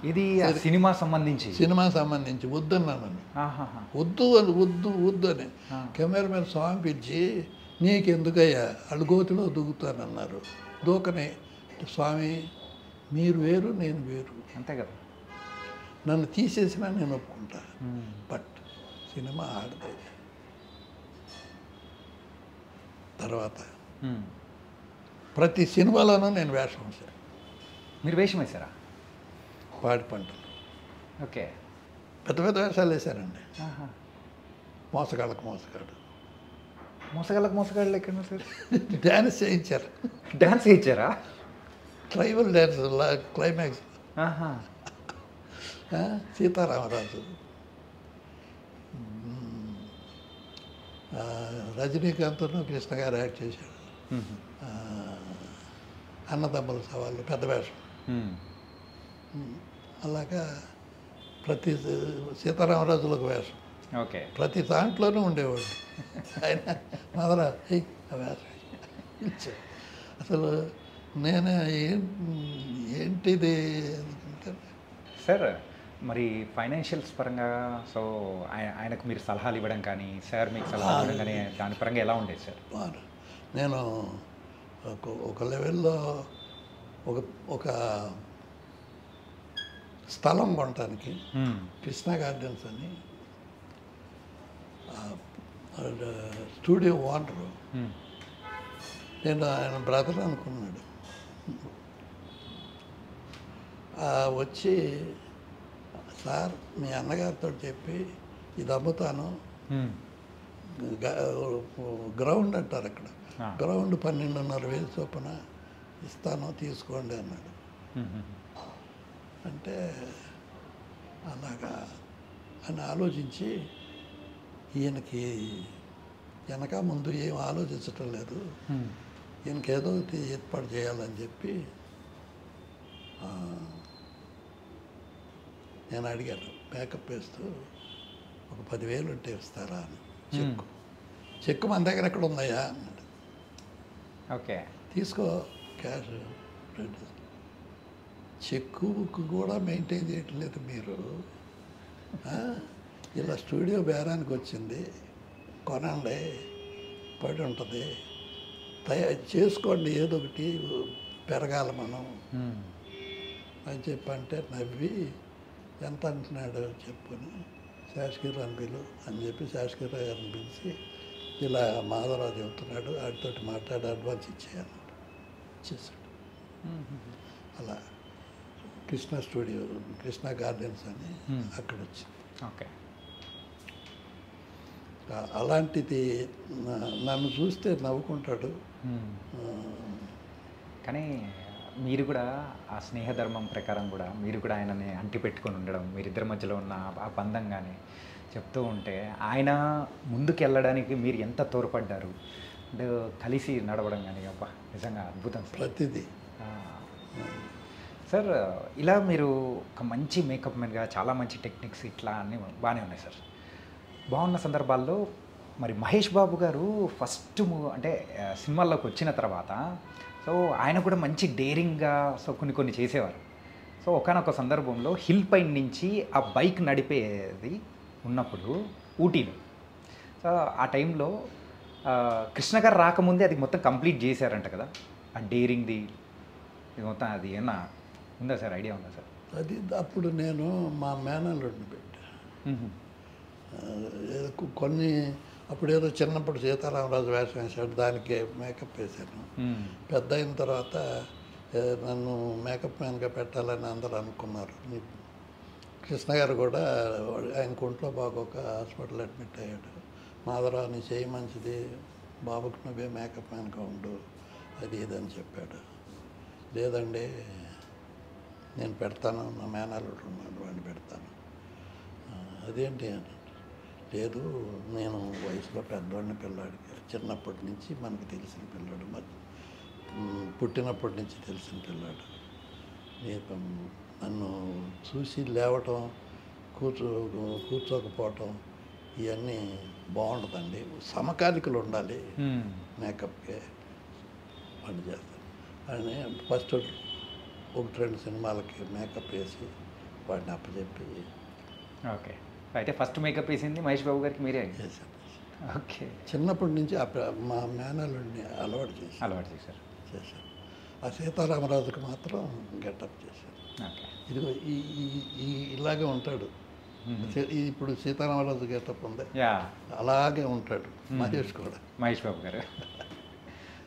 ఇది సినిమా సంబంధించి వద్దన్నాను. వద్దు అని కెమెరామెన్ స్వామి పిలిచి, నీకెందుకయ్యా అడుగోతిలో దిగుతానన్నారు. దూకనే స్వామి, మీరు వేరు నేను వేరు, అంతే కదా, నన్ను తీసేసినా నేను ఒప్పుకుంటా, బట్ సినిమా ఆడదే. తర్వాత ప్రతి సినిమాలోనూ నేను వేషం వేశాను. మీరు వేషం వేశారా? పాడి పంటలు. ఓకే, పెద్ద పెద్ద వేషాలు వేశారండి. మోసగాళ్ళకు మోసగాళ్ళు ఎక్కడ సార్? డ్యాన్స్ చేయించారు. డ్యాన్స్ చేయించారా? Tribal dance climax. సీతారామరాజు, రజనీకాంత్ను కృష్ణ గారు యాక్ట్ చేశాడు. అన్నదమ్ముల సవాళ్ళు పెద్ద వేషం. అలాగా ప్రతి సీతారామరాజులో ఒక వేషం. ఓకే, ప్రతి దాంట్లోనూ ఉండేవాడు ఆయన. మదరా ఆ వేషం అసలు నేను ఏంటిది సార్. మరి ఫైనాన్షియల్స్ పరంగా సో ఆయనకు మీరు సలహాలు ఇవ్వడం కానీ సార్ మీకు సలహాలు ఇవ్వడం కానీ దాని పరంగా ఎలా ఉండేది సార్? నేను ఒక లెవెల్లో ఒక ఒక స్థలం కొనటానికి కృష్ణా గార్డెన్స్ అని స్టూడియో ఓనరు నేను ఆయన బ్రదర్ అనుకున్నాడు. వచ్చి సార్ మీ అన్నగారితో చెప్పి ఇది అమ్ముతాను, గ్రౌండ్ అంటారు అక్కడ, గ్రౌండ్ 12,500 చొప్పున ఇస్తాను తీసుకోండి అన్నాడు. అంటే అలాగా అని ఆలోచించి ఈయనకి వెనక ముందు ఏం ఆలోచించటం లేదు, ఈయనకి ఏదో ఒకటి ఏర్పాటు చేయాలని చెప్పి నేను అడిగాను. మేకప్ వేస్తూ ఒక 10,000 ఉంటే ఇస్తారా అని. చెక్కు మన దగ్గర ఎక్కడ ఉందయ్యా అన్నాడు. ఓకే తీసుకో క్యాష్. చెక్కు బుక్ కూడా మెయింటైన్ చేయట్లేదు మీరు. ఇలా స్టూడియో బేరానికి వచ్చింది, కొనండి, పడి ఉంటుంది, చేసుకోండి, ఏదో ఒకటి పెరగాలి మనం అని చెప్పంటే నవ్వి ఎంత అంటున్నాడు చెప్పుని శాసగిరి పిలు అని చెప్పి శాసగిరి గారిని పిలిచి ఇలా మాధవరావు చెబుతున్నాడు, వాటితో మాట్లాడి అడ్వాన్స్ ఇచ్చేయన్నాడు. ఇచ్చేసాడు. అలా కృష్ణ స్టూడియో, కృష్ణ గార్డెన్స్ అని అక్కడ వచ్చింది. ఓకే. అలాంటిది నన్ను చూస్తే నవ్వుకుంటాడు. కానీ మీరు కూడా ఆ స్నేహధర్మం ప్రకారం కూడా మీరు కూడా ఆయనని అంటి పెట్టుకొని ఉండడం, మీరిద్దరి మధ్యలో ఉన్న ఆ బంధం కానీ చెప్తూ ఉంటే ఆయన ముందుకు వెళ్ళడానికి మీరు ఎంత తోడ్పడ్డారు అంటే కలిసి నడవడం కానీ అబ్బా నిజంగా అద్భుతం సార్. ప్రతిదీ సార్ ఇలా మీరు ఒక మంచి మేకప్ మ్యాన్గా చాలా మంచి టెక్నిక్స్ ఇట్లా అన్నీ బాగానే ఉన్నాయి సార్. బాగున్న సందర్భాల్లో మరి మహేష్ బాబు గారు ఫస్ట్ అంటే సినిమాల్లోకి వచ్చిన తర్వాత సో ఆయన కూడా మంచి డేరింగ్గా సో కొన్ని చేసేవారు. సో ఒకానొక సందర్భంలో హిల్ పైన నుంచి ఆ బైక్ నడిపేది ఉన్నప్పుడు ఊటీలో సో ఆ టైంలో కృష్ణ గారు రాకముందే అది మొత్తం కంప్లీట్ చేశారంట కదా, ఆ డేరింగ్ది ఇది మొత్తం. అది ఏమన్నా ఉందా సార్, ఐడియా ఉందా సార్? అది అప్పుడు నేను మా మేనల్లుడిని పెట్టా. కొన్ని అప్పుడు ఏదో చిన్నప్పుడు సీతారామరాజు వేషం వేసాడు, దానికి మేకప్ వేశాను. పెద్ద అయిన తర్వాత నన్ను మేకప్ మ్యాన్గా పెట్టాలని అందరూ అనుకున్నారు. కృష్ణ గారు కూడా ఆయన ఒంట్లో బాగోక హాస్పిటల్ అడ్మిట్ అయ్యాడు. మాధవరావు నీ చేయి మంచిది, బాబుకు నువ్వే మేకప్ మ్యాన్గా ఉండు, అది ఇదని చెప్పాడు. లేదండి నేను పెడతాను, నా మేనల్లుడు ఉన్నాడు వాడిని పెడతాను. అదేంటి అని. లేదు నేను వయసులో పెద్దవాడిని, పిల్లాడికి చిన్నప్పటి నుంచి మనకు తెలిసిన పిల్లాడు, పుట్టినప్పటి నుంచి తెలిసిన పిల్లాడు. నన్ను చూసి లేవటం, కూర్చోకపోవటం ఇవన్నీ బాగుంటుందండి, సమకాలికలు ఉండాలి మేకప్కే పని చేస్తాను అని ఫస్ట్ 1-2 సినిమాలకి మేకప్ వేసి వాడిని అప్పచెప్పి. ఓకే. అయితే ఫస్ట్ మేకప్ వేసింది మహేష్ బాబు గారికి మీరే చేశాను. ఓకే. చిన్నప్పటి నుంచి మా మేనల్లుడిని అలవాటు చేశాను. ఆ సీతారామరాజుకి మాత్రం గెటప్ చేశాను. ఓకే. ఇదిగో ఇలాగే ఉంటాడు. ఇప్పుడు సీతారామరాజు గెటప్ ఉంది, అలాగే ఉంటాడు మహేష్ కూడా. మహేష్ బాబు గారు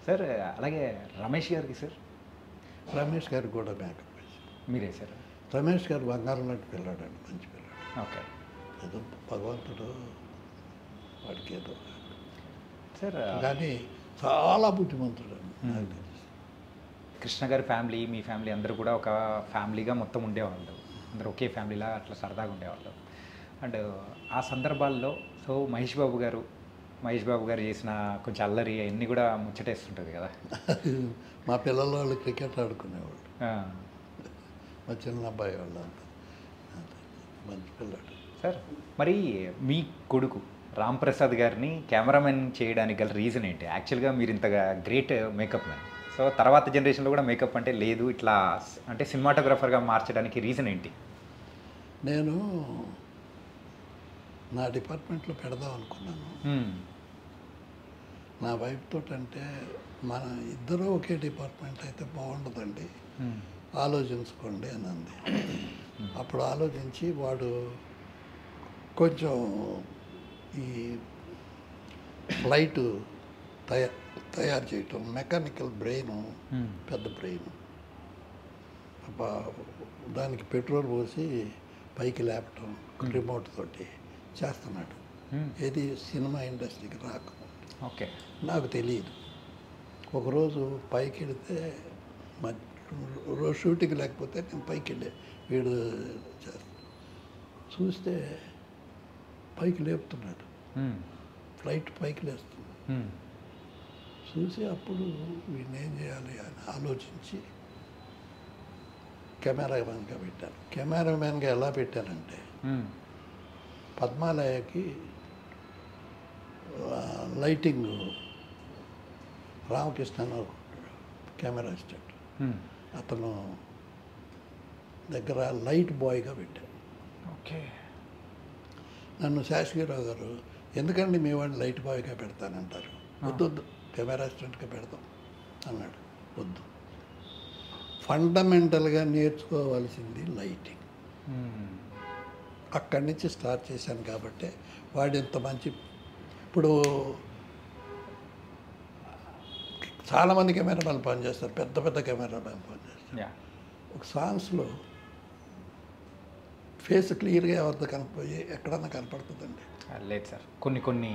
సార్. అలాగే రమేష్ గారికి సార్? రమేష్ గారికి కూడా మేకప్ వేశారు. మీరే సార్? రమేష్ గారు బంగారం లాంటి పిల్లాడండి, మంచి పిల్లాడు. ఓకే. ఏదో భగవంతుడు వాడికి ఏదో సార్ కానీ చాలా బుద్ధిమంతుడు నాకు తెలిసి. కృష్ణ గారి ఫ్యామిలీ, మీ ఫ్యామిలీ అందరూ కూడా ఒక ఫ్యామిలీగా మొత్తం ఉండేవాళ్ళు, అందరూ ఒకే ఫ్యామిలీలా అట్లా సరదాగా ఉండేవాళ్ళు. అండ్ ఆ సందర్భాల్లో సో మహేష్ బాబు గారు చేసిన కొంచెం అల్లరి అవన్నీ కూడా ముచ్చటేస్తుంటుంది కదా. మా పిల్లల వాళ్ళు క్రికెట్ ఆడుకునేవాళ్ళు, మా చిన్న అబ్బాయి వాళ్ళు అంతా మంచి పిల్లాడు సార్. మరి మీ కొడుకు రామ్ ప్రసాద్ గారిని కెమెరామెన్ చేయడానికి గల రీజన్ ఏంటి? యాక్చువల్గా మీరు ఇంతగా గ్రేట్ మేకప్ మ్యాన్, సో తర్వాత జనరేషన్లో కూడా మేకప్ అంటే లేదు ఇట్లా అంటే సినిమాటోగ్రాఫర్గా మార్చడానికి రీజన్ ఏంటి? నేను నా డిపార్ట్మెంట్లో పెడదాం అనుకున్నాను. నా వైఫ్ తోటి అంటే మన ఇద్దరు ఒకే డిపార్ట్మెంట్ అయితే బాగుండదండి, ఆలోచించుకోండి అని అంది. అప్పుడు ఆలోచించి వాడు కొంచెం ఈ ఫ్లైట్ తయారు చేయటం, మెకానికల్ బ్రెయిన్, పెద్ద బ్రెయిన్, దానికి పెట్రోల్ పోసి పైకి లేపటం రిమోట్ తోటి చేస్తున్నాడు. ఏది సినిమా ఇండస్ట్రీకి రాక ఓకే, నాకు తెలియదు. ఒకరోజు పైకి వెళితే రోజు షూటింగ్ లేకపోతే నేను పైకి వెళ్ళే వీడు చేస్తాను, చూస్తే పైకి లేపుతున్నాడు, ఫ్లైట్ పైకి లేస్తుంది. చూసి అప్పుడు వీడిని ఏం చేయాలి అని ఆలోచించి కెమెరామ్యాన్గా పెట్టాను. కెమెరామ్యాన్గా ఎలా పెట్టానంటే పద్మాలయకి లైటింగ్ రామకృష్ణ కెమెరా అసిస్టెంట్, అతను దగ్గర లైట్ బాయ్గా పెట్టాను. ఓకే, నన్ను శాస్త్రిరావు గారు ఎందుకండి మీ వాడిని లైట్ బాయ్గా పెడతానంటారు, వద్దు కెమెరా అసిస్టెంట్గా పెడతాం అన్నాడు. వద్దు, ఫండమెంటల్గా నేర్చుకోవాల్సింది లైటింగ్. అక్కడి నుంచి స్టార్ట్ చేశాను కాబట్టి వాడు ఇంత మంచి. ఇప్పుడు చాలామంది కెమెరామెన్ పనిచేస్తారు, పెద్ద పెద్ద కెమెరామెన్ పనిచేస్తారు. ఒక సాంగ్స్లో ఫేస్ క్లియర్గా ఎవరితో కనపడి ఎక్కడన్నా కనపడుతుందండి? లేదు సార్, కొన్ని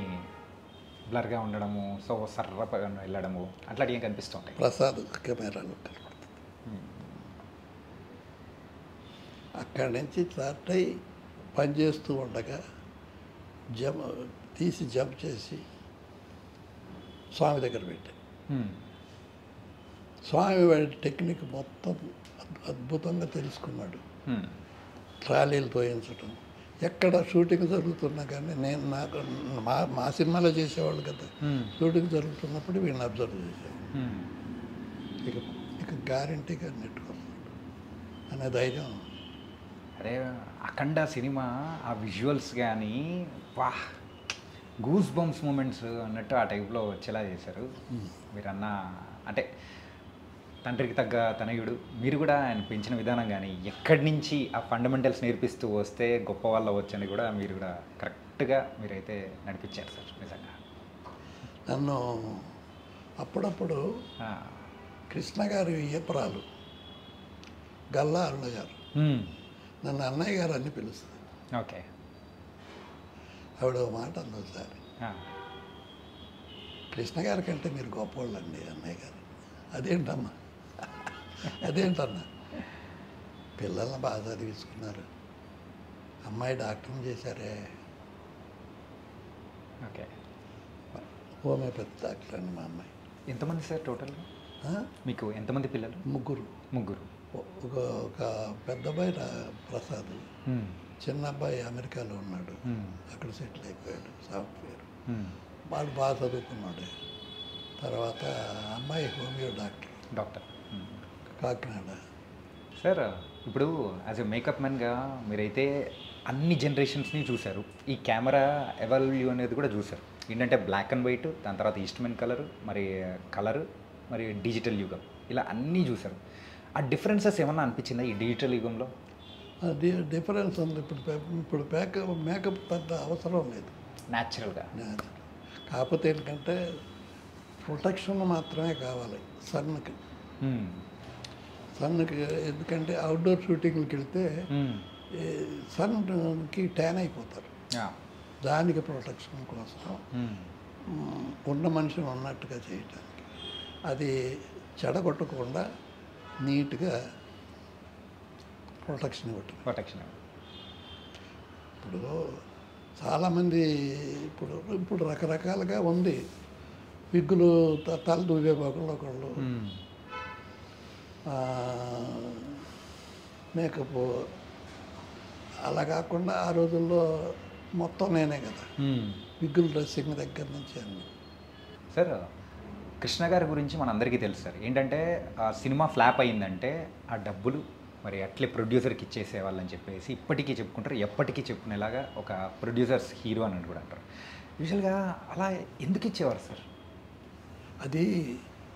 బ్లర్గా ఉండడము, సో సర్రగా వెళ్ళడము అట్లాంటివి ఏం కనిపిస్తుంటాయి. ప్రసాద్ కెమెరాలో కనపడుతుంది. అక్కడి నుంచి స్టార్ట్ అయ్యి పనిచేస్తూ ఉండగా జంప్ చేసి స్వామి దగ్గర పెట్టాను. స్వామి వాడి టెక్నిక్ మొత్తం అద్భుతంగా తెలుసుకున్నాడు. ట్రాలీలు తోయించడం, ఎక్కడ షూటింగ్ జరుగుతున్నా కానీ నేను మా సినిమాలో చేసేవాళ్ళు కదా, షూటింగ్ జరుగుతున్నప్పుడు వీళ్ళని అబ్జర్వ్ చేసేవాళ్ళు. ఇక గ్యారంటీగా నెట్టుకొస్తాడు అనే ధైర్యం. అదే అఖండ సినిమా ఆ విజువల్స్ కానీ వాహ్, గూస్ బంప్స్ మూమెంట్స్ అన్నట్టు ఆ టైప్లో వచ్చేలా చేశారు. మీరన్న అంటే తండ్రికి తగ్గ తనయుడు, మీరు కూడా ఆయన పెంచిన విధానం కానీ ఎక్కడి నుంచి ఆ ఫండమెంటల్స్ నేర్పిస్తూ వస్తే గొప్ప వాళ్ళు అవ్వచ్చని కూడా మీరు కూడా కరెక్ట్గా మీరైతే నడిపించారు సార్. నిజంగా నన్ను అప్పుడప్పుడు కృష్ణ గారి ఏపరాలు గల్లా అరుణ గారు నన్ను అన్నయ్య గారు అని పిలుస్తుంది. ఓకే, ఆవిడ మాట అంది ఒకసారి, కృష్ణ గారి కంటే మీరు గొప్పవాళ్ళండి అన్నయ్య గారు. అదేంటమ్మా అదేంటన్నా? పిల్లల్ని బాగా చదివించుకున్నారు, అమ్మాయి డాక్టర్ని చేశారే. ఓకే, హోమియోపతి డాక్టర్ అండి మా అమ్మాయి. ఎంతమంది సార్ టోటల్గా మీకు? ఎంతమంది పిల్లలు? ముగ్గురు. ఒక పెద్ద అబ్బాయి ప్రసాద్, చిన్న అబ్బాయి అమెరికాలో ఉన్నాడు, అక్కడ సెటిల్ అయిపోయాడు సాఫ్ట్వేర్, వాడు బాగా చదువుకున్నాడు. తర్వాత అమ్మాయి హోమియో డాక్టర్ కాకినాడ. సార్ ఇప్పుడు యాజ్ ఎ మేకప్ మ్యాన్గా మీరైతే అన్ని జనరేషన్స్ని చూశారు, ఈ కెమెరా ఎవల్యూ అనేది కూడా చూశారు. ఏంటంటే బ్లాక్ అండ్ వైట్, దాని తర్వాత ఈస్ట్మెన్ కలరు, మరి డిజిటల్ యుగం, ఇలా అన్నీ చూశారు. ఆ డిఫరెన్సెస్ ఏమన్నా అనిపించిందా ఈ డిజిటల్ యుగంలో? డిఫరెన్స్ ఉంది. ఇప్పుడు మేకప్ పెద్ద అవసరం లేదు, న్యాచురల్గా. కాకపోతే ఏంటంటే ప్రొటెక్షన్ మాత్రమే కావాలి సన్కి. ఎందుకంటే అవుట్డోర్ షూటింగ్కి వెళ్తే సన్కి ట్యాన్ అయిపోతారు, దానికి ప్రొటెక్షన్ కోసం ఉన్న మనిషిని ఉన్నట్టుగా చేయటానికి, అది చెడగొట్టకుండా నీట్గా ప్రొటెక్షన్ ఇవ్వటం. ఇప్పుడు చాలామంది ఇప్పుడు రకరకాలుగా ఉంది, విగ్గులు తల దూవే ఒకళ్ళు మేకప్. అలా కాకుండా ఆ రోజుల్లో మొత్తం నేనే కదా, విగ్గుల డ్రెస్సింగ్ దగ్గర నుంచి అన్నీ. సార్ కృష్ణ గారి గురించి మనందరికీ తెలుసు సార్. ఏంటంటే ఆ సినిమా ఫ్లాప్ అయిందంటే ఆ డబ్బులు మరి అట్లే ప్రొడ్యూసర్కి ఇచ్చేసేవాళ్ళని చెప్పేసి ఇప్పటికీ చెప్పుకుంటారు, ఎప్పటికీ చెప్పుకునేలాగా ఒక ప్రొడ్యూసర్స్ హీరో అని కూడా అంటారు. యూజువల్గా అలా ఎందుకు ఇచ్చేవారు సార్? అది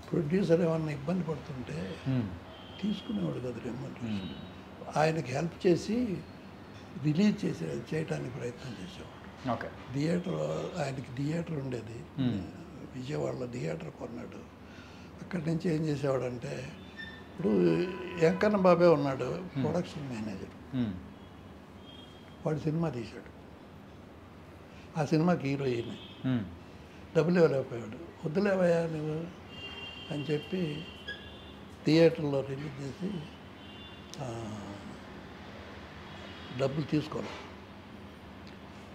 ప్రొడ్యూసర్ ఏమన్నా ఇబ్బంది పడుతుంటే తీసుకునేవాడు కదా రెమ్యూనరేషన్. ఆయనకి హెల్ప్ చేసి రిలీజ్ చేయడానికి ప్రయత్నం చేసేవాడు. ఓకే. ఆయనకి థియేటర్ ఉండేది, విజయవాడలో థియేటర్ కొన్నాడు. అక్కడి నుంచి ఏం చేసేవాడంటే, ఇప్పుడు వెంకన్న బాబే ఉన్నాడు ప్రొడక్షన్ మేనేజర్, వాడు సినిమా తీశాడు, ఆ సినిమాకి హీరోయిన్, డబ్బులు ఇవ్వలేకపోయాడు. వద్దులేవయ్యా నువ్వు అని చెప్పి థియేటర్లో రిలీజ్ చేసి డబ్బులు తీసుకోవాలి.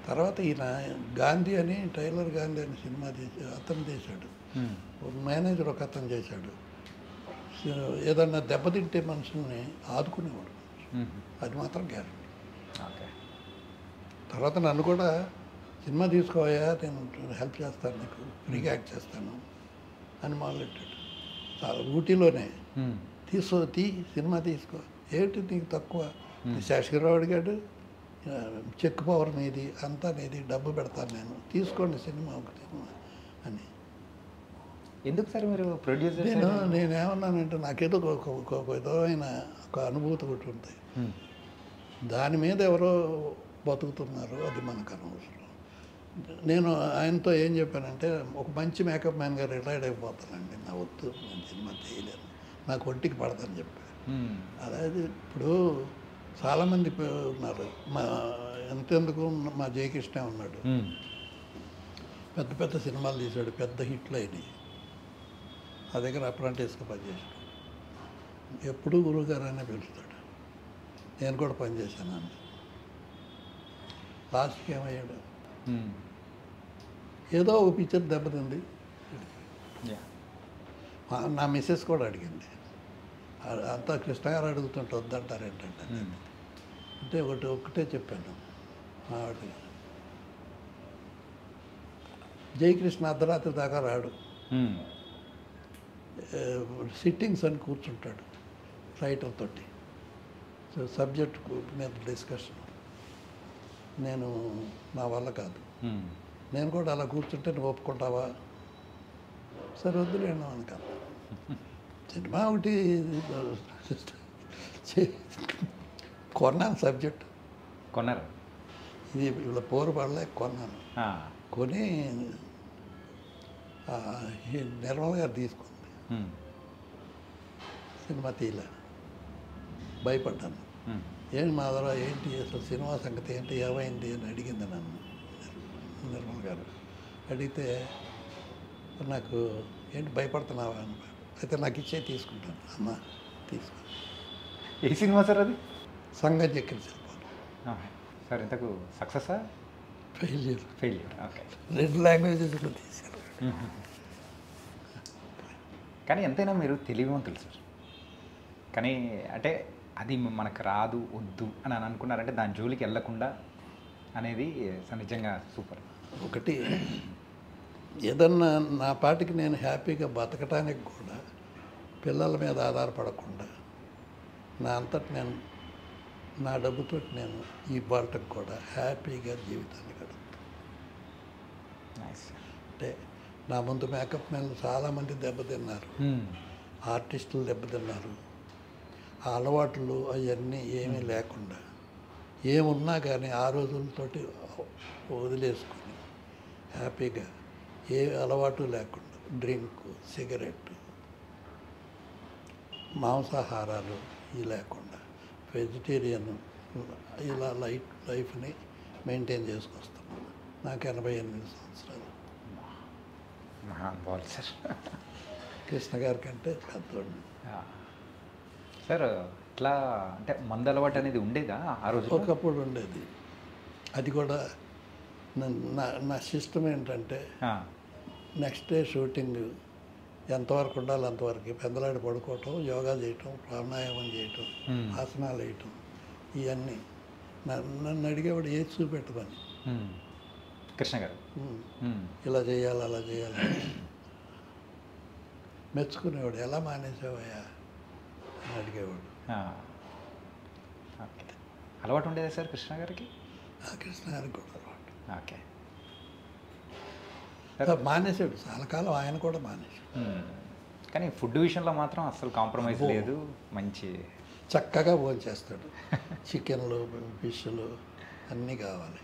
తర్వాత ఈయన గాంధీ అని, టైలర్ గాంధీ అని సినిమా తీసి అతను చేశాడు, మేనేజర్ ఒక అతను చేశాడు. ఏదన్నా దెబ్బతింటే మనుషుల్ని ఆదుకునేవాడు, అది మాత్రం గ్యారెంటీ. తర్వాత నన్ను కూడా సినిమా తీసుకోవా, నేను హెల్ప్ చేస్తాను, నీకు ఫ్రీగా యాక్ట్ చేస్తాను అని మొదలెట్టాడు. చాలా ఊటీలోనే సినిమా తీసుకో, ఏంటి నీకు తక్కువ, శేషగిరిరావు అడిగాడు, చెక్ పవర్ నీది, అంతా నీది, డబ్బు పెడతాను నేను, తీసుకోండి సినిమా, ఒక సినిమా అని. ఎందుకు సార్ మీరు ప్రొడ్యూసర్? నేనేమన్నానంటే, నాకేదో ఒక విధమైన ఒక అనుభూతి ఒకటి ఉంటుంది, దాని మీద ఎవరో బతుకుతున్నారు, అది మనకు అనవసరం. నేను ఆయనతో ఏం చెప్పానంటే, ఒక మంచి మేకప్ మ్యాన్గా రిటైర్డ్ అయిపోతానండి, నా వద్దు, నేను సినిమా చేయలేను, నాకు ఒంటికి పడదని చెప్పాను. అதாவது ఇప్పుడు చాలామంది ఉన్నారు, ఎంతెందుకు మా జయకృష్ణ ఉన్నాడు, పెద్ద పెద్ద సినిమాలు తీశాడు, పెద్ద హిట్లు అయినాయి, నా దగ్గర అప్రెంటిస్గా పనిచేశాడు, ఎప్పుడూ గురువుగారు అనే పిలుస్తాడు, నేను కూడా పనిచేశాను అని. లాస్ట్కి ఏమయ్యాడు, ఏదో ఒక పిక్చర్ దెబ్బతింది, నా మిస్సెస్ కూడా అడిగింది, అంతా కృష్ణ గారు అడుగుతుంటే వద్దంటారు ఏంటంటే, అంటే ఒకటే చెప్పాను ఆవిడ, జయకృష్ణ అర్ధరాత్రి దాకా రాడు, సిట్టింగ్స్ అని కూర్చుంటాడు రైటర్ తోటి, సో సబ్జెక్ట్ మీద డిస్కషన్, నేను నా వల్ల కాదు, నేను కూడా అలా కూర్చుంటే నువ్వు ఒప్పుకుంటావా, సరే వద్దులేను అనుక, సినిమా ఒకటి కొన్నాను, సబ్జెక్ట్ కొన్నారు, ఇది ఇలా పోరు పడలే, కొన్నాను, కొని నిర్మల్ గారు తీసుకుంది, సినిమా తీయలే, భయపడ్డాను, ఏంటి మాధవరావు ఏంటి అసలు సినిమా సంగతి ఏంటి, ఏమైంది అని అడిగింది నన్ను నిర్మల్ గారు. అడిగితే నాకు ఏంటి భయపడుతున్నావా అని, అయితే నాకు ఇచ్చే తీసుకుంటాను అమ్మ, తీసుకో. ఏ సినిమా సార్ అది? సంగం చెక్కిన సినిమాలు సార్. ఇంతకు సక్సెసా ఫెయిల్యూర్? ఓకే. 2 లాంగ్వేజెస్లో తీశారు. కానీ ఎంతైనా మీరు తెలివివంతులు సార్. కానీ అంటే అది మనకు రాదు, వద్దు అని అనుకున్నారంటే దాని జోలికి వెళ్ళకుండా అనేది నిజంగా సూపర్. ఒకటి ఏదన్నా నా పాటికి నేను హ్యాపీగా బతకటానికి కూడా పిల్లల మీద ఆధారపడకుండా నా అంతటి నేను నా డబ్బుతో నేను ఈ బాటకు కూడా హ్యాపీగా జీవితాన్ని గడుపుతాను. అంటే నా ముందు మేకప్ మ్యాన్లు చాలామంది దెబ్బతిన్నారు, ఆర్టిస్టులు దెబ్బతిన్నారు, ఆ అలవాట్లు అవన్నీ ఏమీ లేకుండా ఏమున్నా కానీ ఆ రోజులతోటి వదిలేసుకొని హ్యాపీగా ఏ అలవాటు లేకుండా డ్రింక్, సిగరెట్, మాంసాహారాలు ఇవి లేకుండా వెజిటేరియన్ ఇలా లైఫ్ని మెయింటైన్ చేసుకొస్తున్నాను. నాకు 88 సంవత్సరాలు. సార్ కృష్ణ గారి కంటే పెద్దోడు సార్. ఇట్లా అంటే మందు అలవాటు అనేది ఉండేదా ఆ రోజు? ఒకప్పుడు ఉండేది. అది కూడా నా సిస్టమ్ ఏంటంటే నెక్స్ట్ డే షూటింగ్ ఎంతవరకు ఉండాలి అంతవరకు పెందలాడి పడుకోవటం, యోగా చేయటం, ప్రాణాయామం చేయటం, ఆసనాలు వేయటం, ఇవన్నీ నన్ను అడిగేవాడు ఏది చూపెట్టమని. కృష్ణ గారు ఇలా చేయాలి అలా చేయాలి మెచ్చుకునేవాడు. ఎలా మానేసావయ్యా అని అడిగేవాడు. అలవాటు ఉండేదా సార్ కృష్ణ గారికి? ఆ కృష్ణ గారికి కూడా అలవాటు. ఓకే. మానేశాడు, చాలా కాలం ఆయన కూడా మానేశాడు. కానీ ఫుడ్ విషయంలో మాత్రం అస్సలు కాంప్రమైజ్ లేదు. మంచి చక్కగా భోంచేస్తాడు. చికెన్లు, ఫిష్లు అన్నీ కావాలి.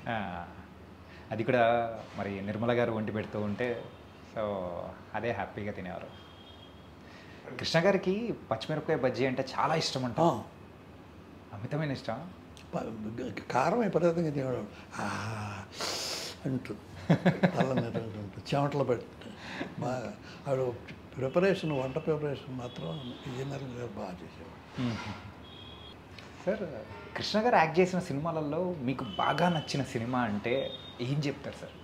అది కూడా మరి నిర్మల గారు వండి పెడుతూ ఉంటే సో అదే హ్యాపీగా తినేవారు. కృష్ణ గారికి పచ్చిమిరపకాయ బజ్జీ అంటే చాలా ఇష్టం అంట. అమితమైన ఇష్టం. కారం విపరీతంగా తినేవాడు. అంటూ తల నిరంటూ చెమటలు పెట్టి బాగా ఆవిడ ప్రిపరేషన్, వంట ప్రిపరేషన్ మాత్రం విజయనగరం బాగా చేసేవాడు. సార్ కృష్ణ గారు యాక్ట్ చేసిన సినిమాలలో మీకు బాగా నచ్చిన సినిమా అంటే ఏం చెప్తారు సార్?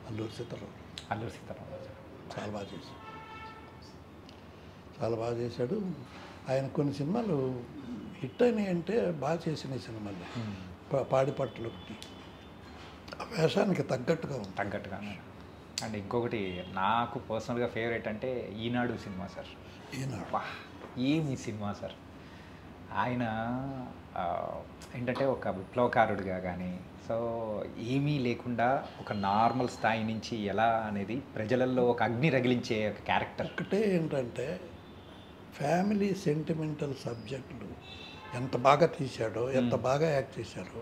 అల్లూరి సీతారామరాజు. అల్లూరి సీతారామరాజు చాలా బాగా చేశాడు, చాలా బాగా చేశాడు. ఆయన కొన్ని సినిమాలు హిట్ అయినాయి అంటే బాగా చేసిన సినిమాలు. పాడి పట్టులు ఒకటి ఆ వేషానికి తగ్గట్టుగా ఉంది. తగ్గట్టుగా. అండ్ ఇంకొకటి నాకు పర్సనల్గా ఫేవరెట్ అంటే ఈనాడు సినిమా సార్. ఈనాడు ఏమి సినిమా సార్. ఆయన ఏంటంటే ఒక విప్లవకారుడిగా కానీ సో ఏమీ లేకుండా ఒక నార్మల్ స్థాయి నుంచి ఎలా అనేది ప్రజలలో ఒక అగ్ని రగిలించే ఒక క్యారెక్టర్. ఒకటే ఏంటంటే ఫ్యామిలీ సెంటిమెంటల్ సబ్జెక్టులు ఎంత బాగా తీశాడో, ఎంత బాగా యాక్ట్ చేశాడో.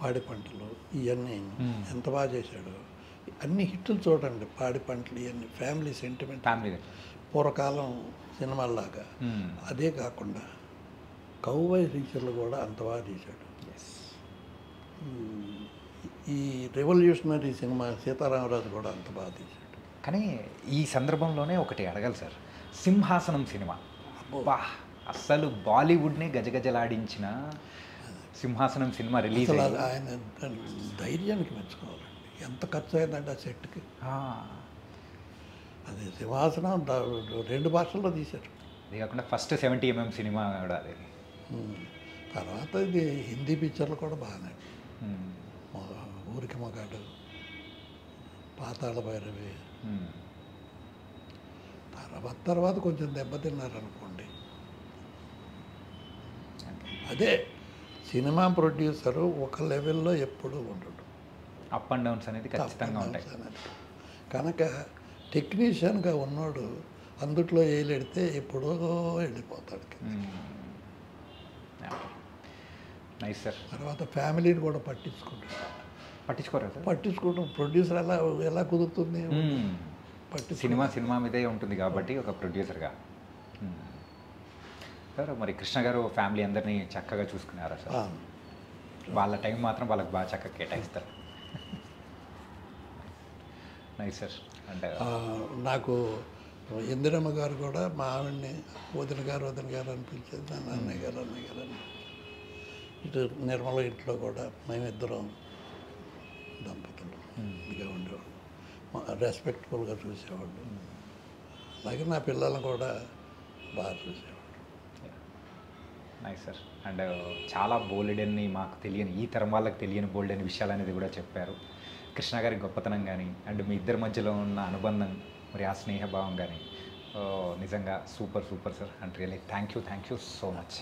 పాడి పంటలు ఇవన్నీ ఎంత బాగా చేశాడో. అన్ని హిట్లు చూడండి. పాడి పంటలు ఇవన్నీ ఫ్యామిలీ సెంటిమెంట్, ఫ్యామిలీ పూర్వకాలం సినిమాల్లాగా. అదే కాకుండా కౌబాయ్ ఫీచర్లు కూడా అంత బాగా తీశాడు. ఈ రెవల్యూషనరీ సినిమా సీతారామరాజు కూడా అంత బాగా తీశాడు. కానీ ఈ సందర్భంలోనే ఒకటి అడగాలి సార్, సింహాసనం సినిమా బా అస్సలు బాలీవుడ్నే గజగజలాడించిన సింహాసనం సినిమా రిలీజ్. ఆయన ధైర్యానికి మెచ్చుకోవాలండి. ఎంత ఖర్చు అయిందంటే ఆ సెట్కి. అది సింహాసనం 2 భాషల్లో తీశారు. అది కాకుండా ఫస్ట్ 70mm సినిమా కూడా అది. తర్వాత ఇది హిందీ పిక్చర్లు కూడా బాగానే. ఊరికి మగాడు, పాతాళ భైరవి. తర్వాత కొంచెం దెబ్బతిన్నారు అనుకోండి. అదే సినిమా ప్రొడ్యూసరు ఒక లెవెల్లో ఎప్పుడూ ఉండడు. అప్ అండ్ డౌన్స్ అనేది ఖచ్చితంగా ఉంటాయి. కనుక టెక్నీషియన్గా ఉన్నాడు అందుట్లో ఏలెడితే ఎప్పుడో వెళ్ళిపోతాడు. Nice sir. తర్వాత ఫ్యామిలీని కూడా పట్టించుకోరా సార్? పట్టించుకోవడం ప్రొడ్యూసర్ ఎలా కుదురుతుంది? సినిమా మీదే ఉంటుంది కాబట్టి ఒక ప్రొడ్యూసర్గా. సార్ మరి కృష్ణ గారు ఫ్యామిలీ అందరినీ చక్కగా చూసుకున్నారా సార్? వాళ్ళ టైం మాత్రం వాళ్ళకి బాగా చక్కగా కేటాయిస్తారు. Nice sir. అంటే నాకు ఇందిరమ్మ గారు కూడా మా ఆవిడ్ని వదిన గారు అని పిలిచేది. నన్ను అన్నయ్య గారు అని. ఇటు నిర్మల ఇంట్లో కూడా మేమిద్దరం దంపతులు ఇదిగా ఉండేవాళ్ళు. రెస్పెక్ట్ఫుల్గా చూసేవాళ్ళు. అలాగే నా పిల్లలను కూడా బాగా చూసేవాళ్ళు. Nice sir. అండ్ చాలా బోల్డెన్ని మాకు తెలియని, ఈ తరం వాళ్ళకి తెలియని బోల్డెన్ విషయాలు అనేది కూడా చెప్పారు. కృష్ణ గారి గొప్పతనం కానీ అండ్ మీ ఇద్దరి మధ్యలో ఉన్న అనుబంధం మరి ఆ స్నేహభావం కానీ నిజంగా super sir. And really thank you so much.